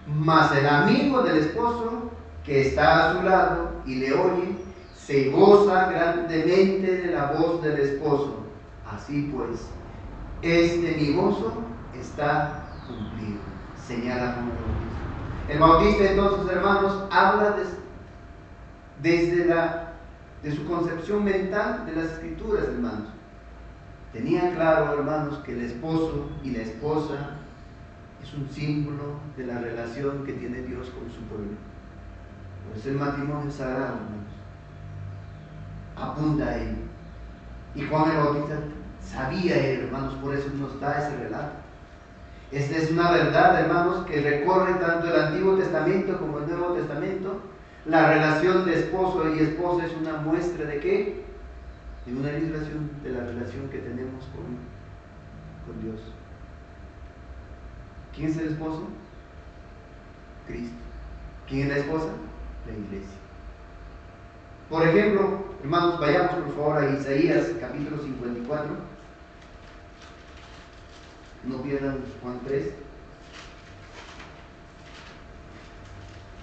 mas el amigo del esposo que está a su lado y le oye, se goza grandemente de la voz del esposo. Así pues, mi gozo está cumplido. señala Juan el Bautista. El Bautista, entonces, hermanos, habla de su concepción mental de las Escrituras, hermanos. Tenía claro, hermanos, que el esposo y la esposa es un símbolo de la relación que tiene Dios con su pueblo. Pues el matrimonio es sagrado, hermanos. Apunta a ello. Y Juan el Bautista sabía ello, hermanos, por eso nos da ese relato. Esta es una verdad, hermanos, que recorre tanto el Antiguo Testamento como el Nuevo Testamento. La relación de esposo y esposa es una muestra de ¿qué? De una ilustración de la relación que tenemos con Dios. ¿Quién es el esposo? Cristo. ¿Quién es la esposa? La iglesia. Por ejemplo, hermanos, vayamos por favor a Isaías capítulo 54. No pierdan Juan 3.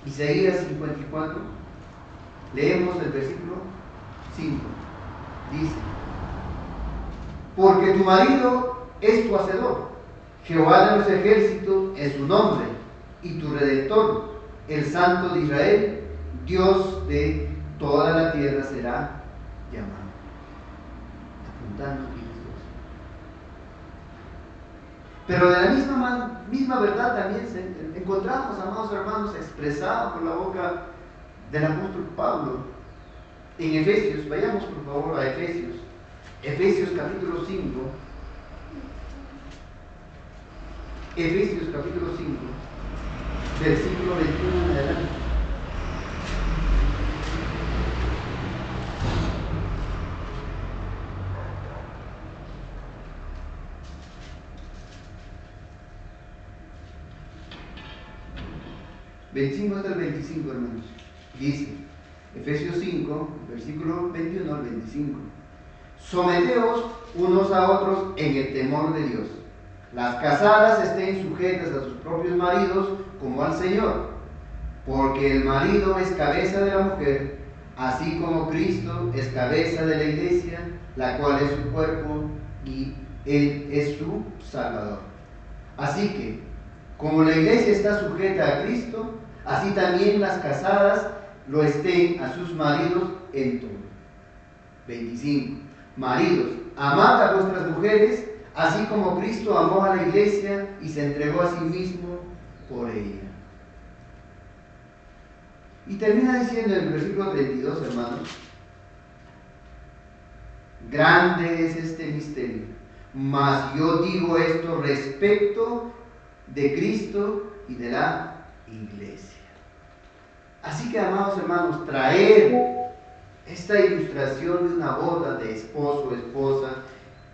Isaías 54. Leemos el versículo 5. Dice: porque tu marido es tu hacedor, Jehová de los ejércitos es su nombre, y tu redentor, el Santo de Israel, Dios de toda la tierra será llamado. Apuntando aquí Jesús. Pero de la misma verdad también encontramos, amados hermanos, expresado por la boca del apóstol Pablo en Efesios. Vayamos por favor a Efesios. Efesios capítulo 5. Efesios capítulo 5, versículo 21 en adelante. Hasta el 25, hermanos. Dice, Efesios 5, versículo 21 al 25. Someteos unos a otros en el temor de Dios. Las casadas estén sujetas a sus propios maridos como al Señor, porque el marido es cabeza de la mujer, así como Cristo es cabeza de la iglesia, la cual es su cuerpo y Él es su Salvador. Así que, como la iglesia está sujeta a Cristo, así también las casadas lo estén a sus maridos en todo. 25. Maridos, amad a vuestras mujeres, así como Cristo amó a la iglesia y se entregó a sí mismo por ella. Y termina diciendo en el versículo 32, hermanos: grande es este misterio, mas yo digo esto respecto de Cristo y de la iglesia. Así que, amados hermanos, traer esta ilustración de una boda de esposo o esposa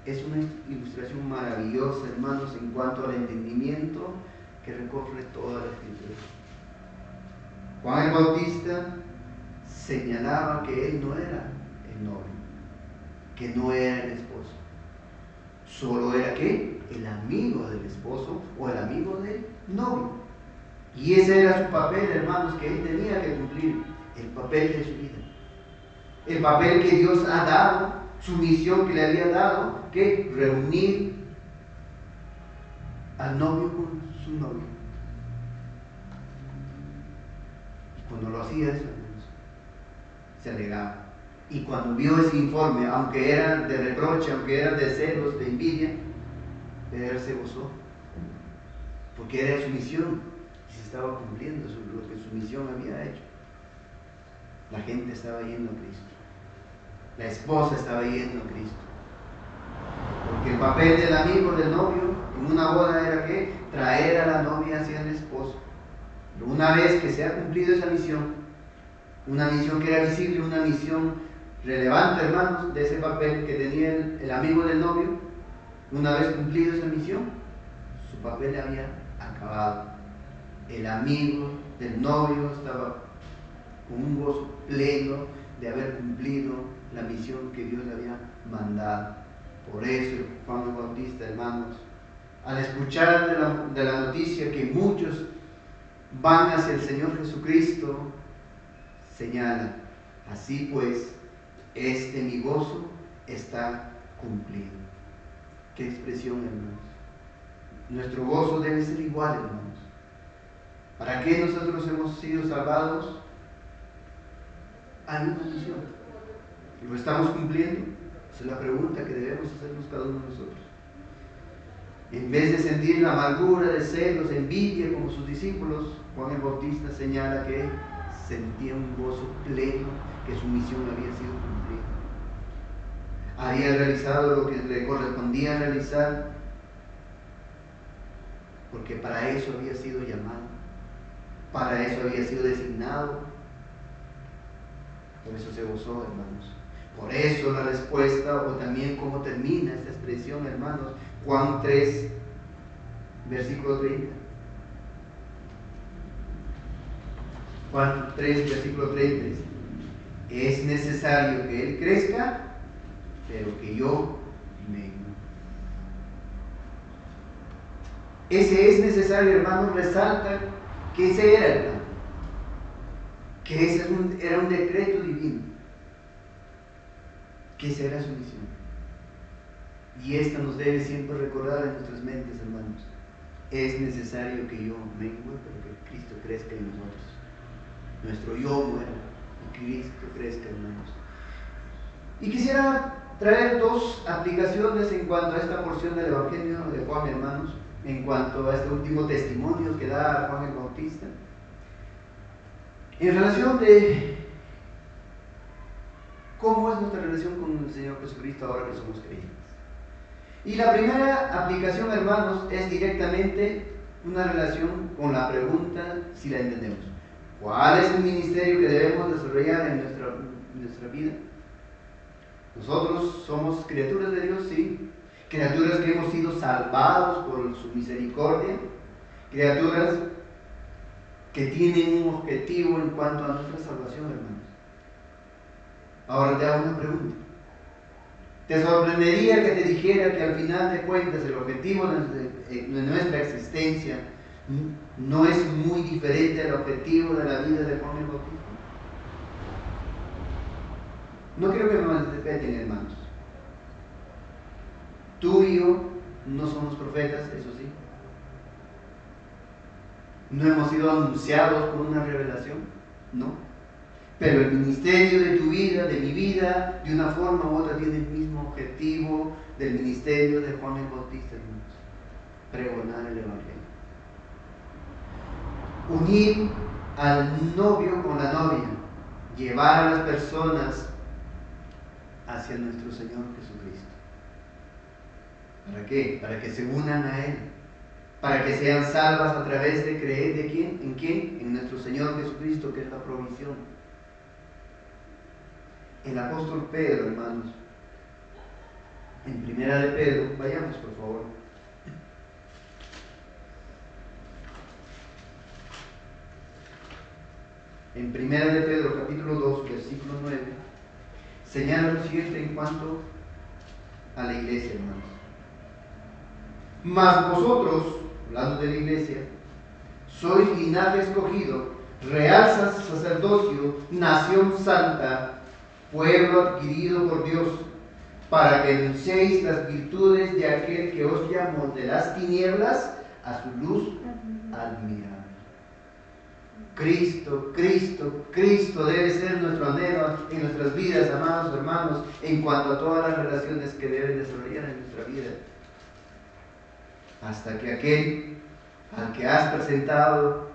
es una ilustración maravillosa, hermanos, en cuanto al entendimiento que recorre toda la Escritura. Juan el Bautista señalaba que él no era el novio, que no era el esposo. Solo era ¿qué? El amigo del esposo o el amigo del novio. Y ese era su papel, hermanos, que él tenía que cumplir, el papel de su vida. El papel que Dios ha dado, su misión que le había dado, que reunir al novio con su novio. Y cuando lo hacía eso, se alegaba. Y cuando vio ese informe, aunque era de reproche, aunque era de celos, de envidia, él se gozó. Porque era su misión y se estaba cumpliendo lo que su misión había hecho. La gente estaba yendo a Cristo. La esposa estaba yendo a Cristo. Porque el papel del amigo, del novio, en una boda era que traer a la novia hacia el esposo. Pero una vez que se ha cumplido esa misión, una misión que era visible, una misión relevante, hermanos, de ese papel que tenía el amigo del novio, una vez cumplido esa misión, su papel había acabado. El amigo del novio estaba con un gozo pleno de haber cumplido la misión que Dios le había mandado. Por eso Juan el Bautista, hermanos, al escuchar de la noticia que muchos van hacia el Señor Jesucristo, señala: así pues, mi gozo está cumplido. ¿Qué expresión, hermanos? Nuestro gozo debe ser igual, hermanos. ¿Para qué nosotros hemos sido salvados? Hay una misión. ¿Lo estamos cumpliendo? Esa es la pregunta que debemos hacernos cada uno de nosotros. En vez de sentir la amargura, de celos, envidia como sus discípulos, Juan el Bautista señala que sentía un gozo pleno, que su misión había sido cumplida. Había realizado lo que le correspondía realizar, porque para eso había sido llamado, para eso había sido designado. Por eso se gozó, hermanos. Por eso la respuesta, o también cómo termina esta expresión, hermanos, Juan 3, versículo 30. Juan 3, versículo 30 dice: es necesario que Él crezca, pero que yo mengue. Ese es necesario, hermanos, resalta que ese era el plan, que ese era un decreto divino, que esa era su misión. Y esta nos debe siempre recordar en nuestras mentes, hermanos. Es necesario que yo mengue, pero que Cristo crezca en nosotros. Nuestro yo muera y Cristo crezca, hermanos. Y quisiera traer dos aplicaciones en cuanto a esta porción del Evangelio de Juan, hermanos, en cuanto a este último testimonio que da Juan el Bautista, en relación de cómo es nuestra relación con el Señor Jesucristo ahora que somos creyentes. Y la primera aplicación, hermanos, es directamente una relación con la pregunta, si la entendemos: ¿cuál es el ministerio que debemos desarrollar en nuestra vida? Nosotros somos criaturas de Dios, sí. Criaturas que hemos sido salvados por su misericordia. Criaturas que tienen un objetivo en cuanto a nuestra salvación, hermanos. Ahora te hago una pregunta. ¿Te sorprendería que te dijera que al final de cuentas el objetivo de nuestra existencia no es muy diferente al objetivo de la vida de Juan el Bautista? No quiero que me malinterpreten, hermanos. Tú y yo no somos profetas, eso sí. No hemos sido anunciados por una revelación, no. Pero el ministerio de tu vida, de mi vida, de una forma u otra tiene el mismo objetivo del ministerio de Juan el Bautista, hermanos: pregonar el Evangelio. Unir al novio con la novia, llevar a las personas hacia nuestro Señor Jesucristo. ¿Para qué? Para que se unan a Él, para que sean salvas a través de creer ¿de quién? ¿En quién? En nuestro Señor Jesucristo, que es la provisión. El apóstol Pedro, hermanos, en Primera de Pedro, vayamos por favor. En Primera de Pedro, capítulo 2, versículo 9, señala lo siguiente en cuanto a la iglesia, hermanos: mas vosotros, hablando de la iglesia, sois linaje escogido, real sacerdocio, nación santa, pueblo adquirido por Dios, para que anunciéis las virtudes de aquel que os llamó de las tinieblas a su luz admirable. Cristo, Cristo, Cristo debe ser nuestro anhelo en nuestras vidas, amados hermanos, en cuanto a todas las relaciones que deben desarrollar en nuestra vida. Hasta que aquel al que has presentado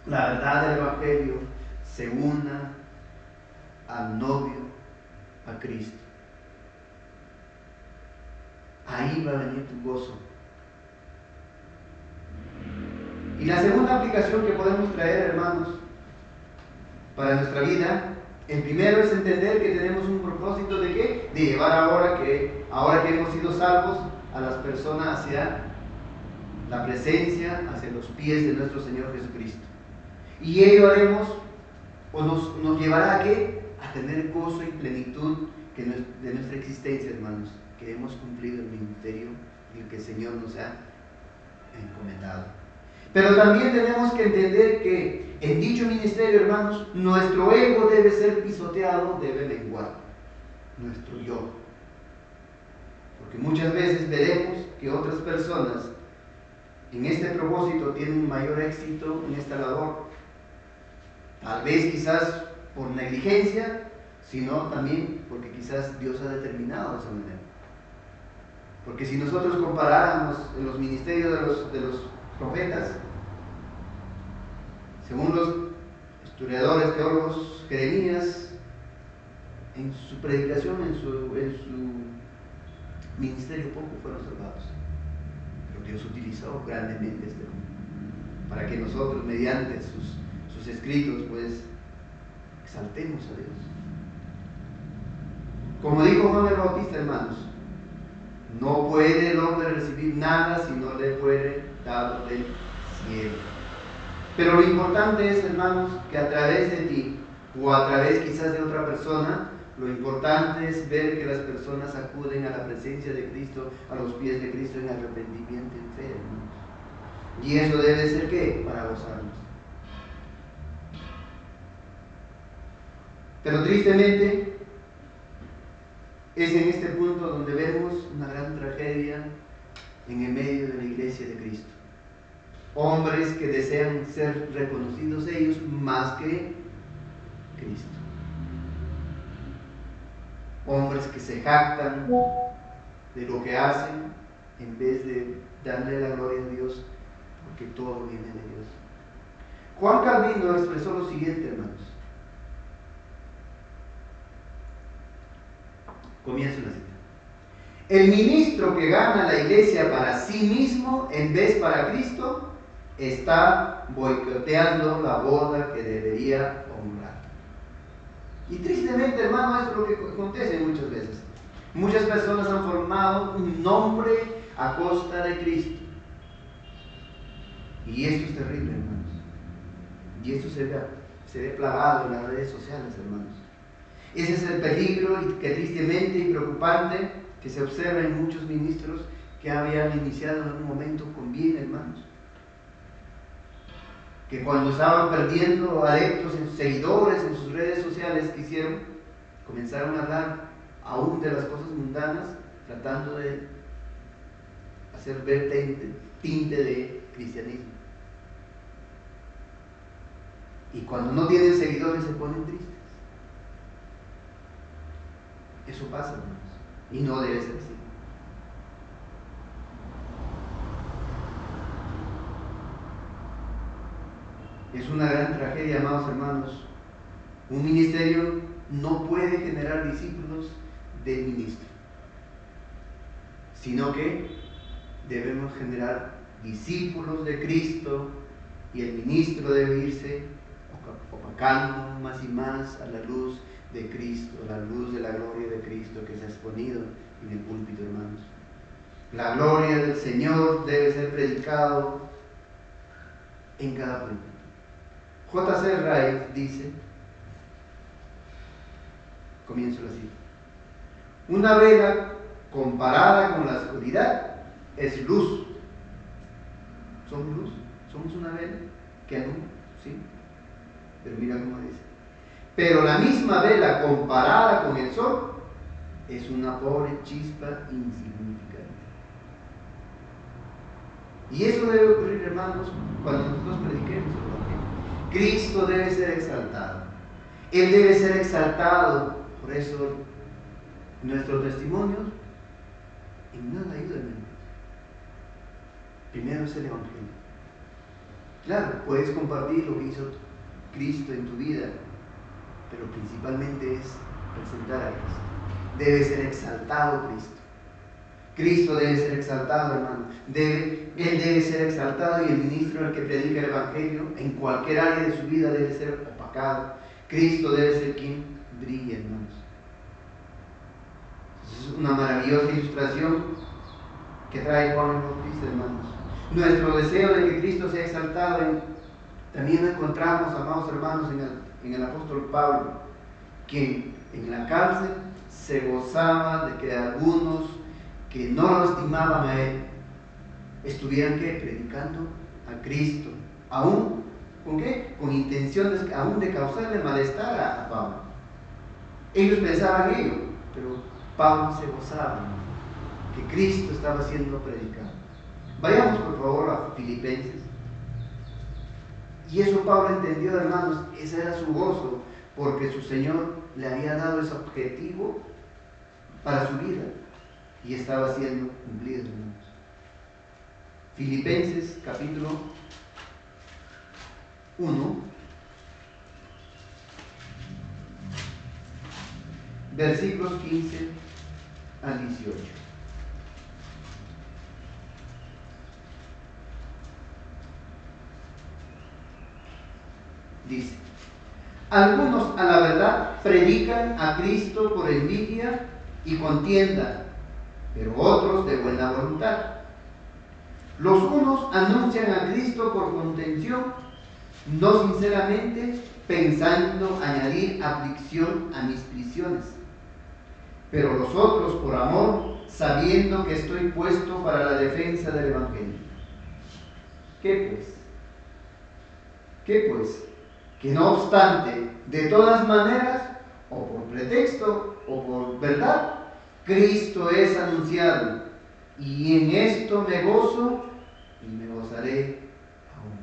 la verdad del Evangelio se una al novio, a Cristo. Ahí va a venir tu gozo. Y la segunda aplicación que podemos traer, hermanos, para nuestra vida, el primero es entender que tenemos un propósito de ¿qué? De llevar ahora que hemos sido salvos a las personas hacia la presencia, hacia los pies de nuestro Señor Jesucristo. Y ello haremos, o nos llevará a ¿qué? A tener gozo y plenitud de nuestra existencia, hermanos, que hemos cumplido el ministerio y el que el Señor nos ha encomendado. Pero también tenemos que entender que en dicho ministerio, hermanos, nuestro ego debe ser pisoteado, debe menguar, nuestro yo. Porque muchas veces veremos que otras personas en este propósito tienen mayor éxito en esta labor. Tal vez quizás por negligencia, sino también porque quizás Dios ha determinado de esa manera. Porque si nosotros comparáramos en los ministerios de los profetas, según los historiadores, teólogos, Jeremías, en su predicación, en su ministerio, poco fueron salvados. Pero Dios utilizó grandemente este hombre para que nosotros, mediante sus escritos, pues exaltemos a Dios. Como dijo Juan el Bautista, hermanos, no puede el hombre recibir nada si no le fuere dado del cielo. Pero lo importante es, hermanos, que a través de ti, o a través quizás de otra persona, lo importante es ver que las personas acuden a la presencia de Cristo, a los pies de Cristo en arrepentimiento y en fe, hermanos. Y eso debe ser, ¿qué? Para gozarnos. Pero tristemente, es en este punto donde vemos una gran tragedia en el medio de la iglesia de Cristo. Hombres que desean ser reconocidos ellos más que Cristo. Hombres que se jactan de lo que hacen en vez de darle la gloria a Dios, porque todo viene de Dios. Juan Calvino expresó lo siguiente, hermanos. Comienzo la cita. El ministro que gana la iglesia para sí mismo en vez para Cristo está boicoteando la boda que debería honrar. Y tristemente, hermano, esto es lo que acontece muchas veces. Muchas personas han formado un nombre a costa de Cristo. Y esto es terrible, hermanos. Y esto se ve plagado en las redes sociales, hermanos. Ese es el peligro que tristemente y preocupante que se observa en muchos ministros que habían iniciado en un momento con bien, hermanos. Que cuando estaban perdiendo adeptos, seguidores en sus redes sociales, ¿qué hicieron? Comenzaron a hablar aún de las cosas mundanas, tratando de hacer ver tinte de cristianismo. Y cuando no tienen seguidores se ponen tristes. Eso pasa, hermanos, y no debe ser así. Es una gran tragedia, amados hermanos. Un ministerio no puede generar discípulos del ministro, sino que debemos generar discípulos de Cristo, y el ministro debe irse opacando más y más a la luz de Cristo, la luz de la gloria de Cristo que se ha exponido en el púlpito, hermanos. La gloria del Señor debe ser predicado en cada púlpito. J.C. Wright dice, comienzo la cita: una vela comparada con la oscuridad es luz. Somos luz, somos una vela que alumbra, ¿sí? Pero mira cómo dice: pero la misma vela comparada con el sol es una pobre chispa insignificante. Y eso debe ocurrir, hermanos, cuando nosotros prediquemos el Evangelio. Cristo debe ser exaltado. Él debe ser exaltado. Por eso nuestros testimonios en nada ayudan. Primero es el Evangelio. Claro, puedes compartir lo que hizo Cristo en tu vida, pero principalmente es presentar a Cristo. Debe ser exaltado Cristo. Cristo debe ser exaltado, hermano. Él debe ser exaltado, y el ministro, el que predica el Evangelio, en cualquier área de su vida debe ser opacado. Cristo debe ser quien brille, hermanos. Es una maravillosa ilustración que trae Juan el Bautista, hermanos. Nuestro deseo de que Cristo sea exaltado también lo encontramos, amados hermanos, en el apóstol Pablo, quien en la cárcel se gozaba de que algunos que no lo estimaban a él estuvieran predicando a Cristo, aún ¿con qué? Con intenciones aún de causarle malestar a Pablo. Ellos pensaban ello, pero Pablo se gozaba. que Cristo estaba siendo predicado. Vayamos por favor a Filipenses. Y eso Pablo entendió, hermanos, ese era su gozo, porque su Señor le había dado ese objetivo para su vida y estaba siendo cumplido, hermanos. Filipenses capítulo 1, versículos 15 al 18. Dice: algunos a la verdad predican a Cristo por envidia y contienda, pero otros de buena voluntad. Los unos anuncian a Cristo por contención, no sinceramente, pensando añadir aflicción a mis prisiones. Pero los otros por amor, sabiendo que estoy puesto para la defensa del Evangelio. ¿Qué pues? ¿Qué pues? Que no obstante, de todas maneras, o por pretexto o por verdad, Cristo es anunciado, y en esto me gozo y me gozaré aún.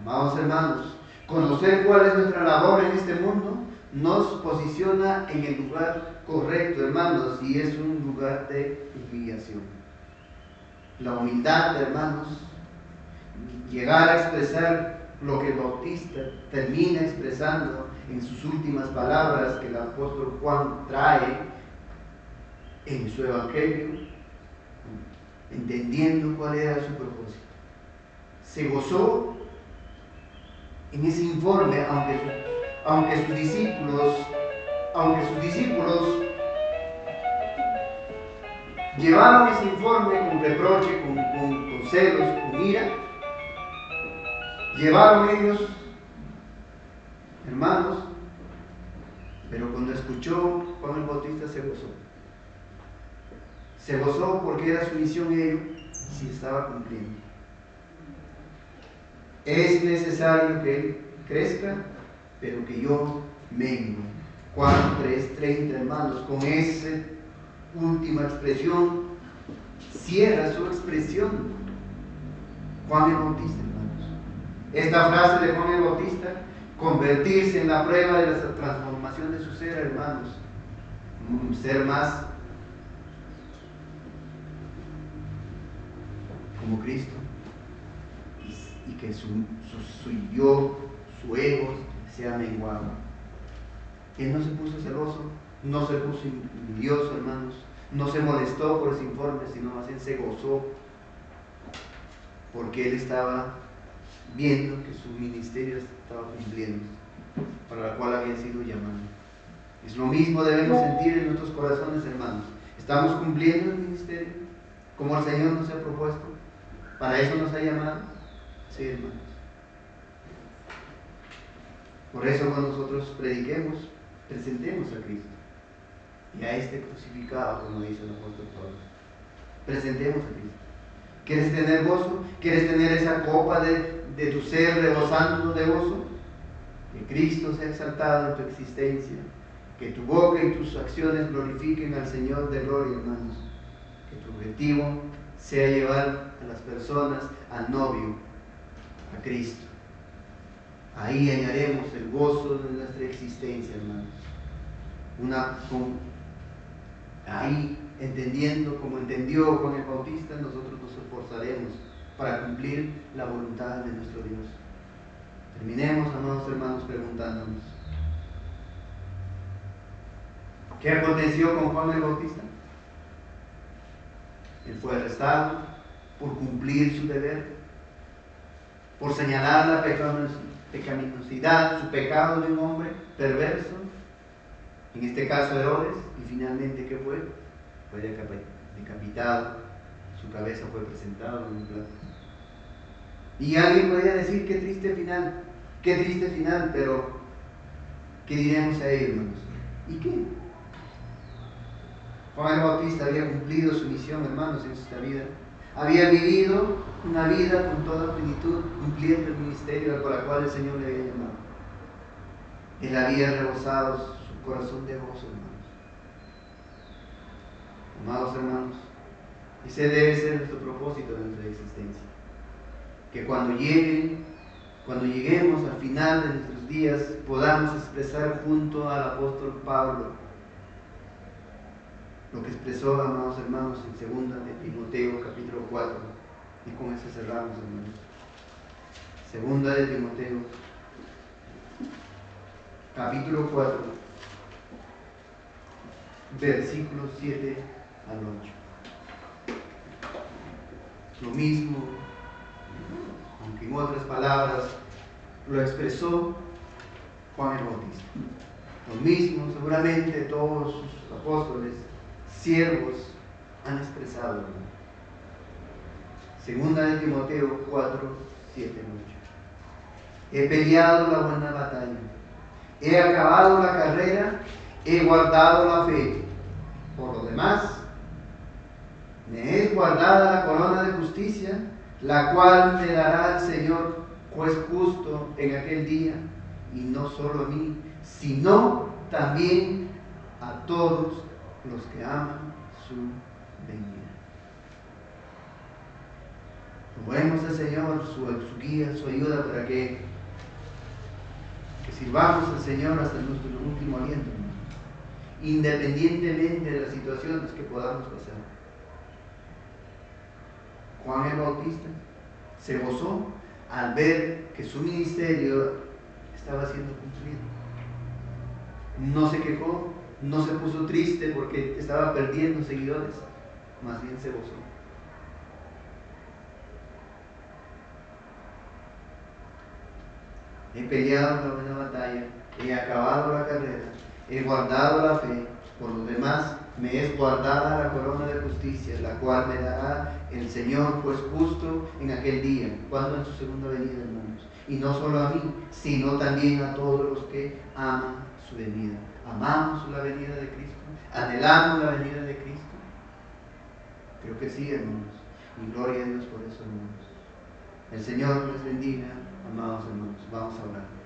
Amados hermanos, conocer cuál es nuestra labor en este mundo nos posiciona en el lugar correcto, hermanos, y es un lugar de humillación. La humildad, hermanos, llegar a expresar lo que el Bautista termina expresando en sus últimas palabras que el apóstol Juan trae en su Evangelio, entendiendo cuál era su propósito. Se gozó en ese informe, aunque sus discípulos llevaron ese informe con reproche, con celos, con ira. Llevaron ellos, hermanos, pero cuando escuchó Juan el Bautista se gozó. Se gozó porque era su misión ello y se estaba cumpliendo. Es necesario que Él crezca, pero que yo mengue. Juan 3:30, hermanos, con esa última expresión cierra su expresión Juan el Bautista. Esta frase de Juan el Bautista, convertirse en la prueba de la transformación de su ser, hermanos, un ser más como Cristo, y que su yo, su ego, sea menguado. Él no se puso celoso, no se puso envidioso, hermanos, no se molestó por ese informe, sino más bien se gozó, porque él estaba viendo que su ministerio estaba cumpliendo, para la cual había sido llamado. Es lo mismo debemos sentir en nuestros corazones, hermanos. ¿Estamos cumpliendo el ministerio como el Señor nos ha propuesto? ¿Para eso nos ha llamado? Sí, hermanos. Por eso cuando nosotros prediquemos, presentemos a Cristo y a este crucificado, como dice el apóstol Pablo. Presentemos a Cristo. ¿Quieres tener gozo? ¿Quieres tener esa copa de tu ser rebosando de gozo? Que Cristo sea exaltado en tu existencia, que tu boca y tus acciones glorifiquen al Señor de gloria, hermanos. Que tu objetivo sea llevar a las personas al novio, a Cristo. Ahí hallaremos el gozo de nuestra existencia, hermanos. Ahí, entendiendo como entendió Juan el Bautista, nosotros nos esforzaremos para cumplir la voluntad de nuestro Dios. Terminemos, amados hermanos, preguntándonos: ¿qué aconteció con Juan el Bautista? Él fue arrestado por cumplir su deber, por señalar la pecaminosidad, su pecado de un hombre perverso, en este caso Herodes, y finalmente ¿qué fue? Fue decapitado, su cabeza fue presentada en un plato. Y alguien podría decir: qué triste final, pero ¿qué diremos a ellos, hermanos? ¿Y qué? Juan el Bautista había cumplido su misión, hermanos, en esta vida. Había vivido una vida con toda plenitud, cumpliendo el ministerio por el cual el Señor le había llamado. Él había rebosado su corazón de gozo, hermanos. Amados hermanos, ese debe ser nuestro propósito de nuestra existencia. Que cuando lleguemos al final de nuestros días, podamos expresar junto al apóstol Pablo lo que expresó, amados hermanos, en 2 de Timoteo capítulo 4. Y con eso cerramos, hermanos. 2 de Timoteo capítulo 4, versículos 7 al 8. Lo mismo, aunque en otras palabras, lo expresó Juan el Bautista. Lo mismo, seguramente todos sus apóstoles, siervos, han expresado. 2 de Timoteo 4, 7 al 8. He peleado la buena batalla, he acabado la carrera, he guardado la fe. Por lo demás, me es guardada la corona de justicia, la cual me dará el Señor, juez justo, en aquel día, y no solo a mí, sino también a todos los que aman su venida. Roguemos al Señor su guía, su ayuda para que sirvamos al Señor hasta nuestro último aliento, independientemente de las situaciones que podamos pasar. Juan el Bautista se gozó al ver que su ministerio estaba siendo cumplido. No se quejó, no se puso triste porque estaba perdiendo seguidores, más bien se gozó. He peleado la buena batalla, he acabado la carrera, he guardado la fe. Por lo demás, me es guardada la corona de justicia, la cual me dará el Señor, pues justo en aquel día, cuando en su segunda venida, hermanos. Y no solo a mí, sino también a todos los que aman su venida. ¿Amamos la venida de Cristo? ¿Anhelamos la venida de Cristo? Creo que sí, hermanos. Y gloria a Dios por eso, hermanos. El Señor les bendiga, amados hermanos. Vamos a orar.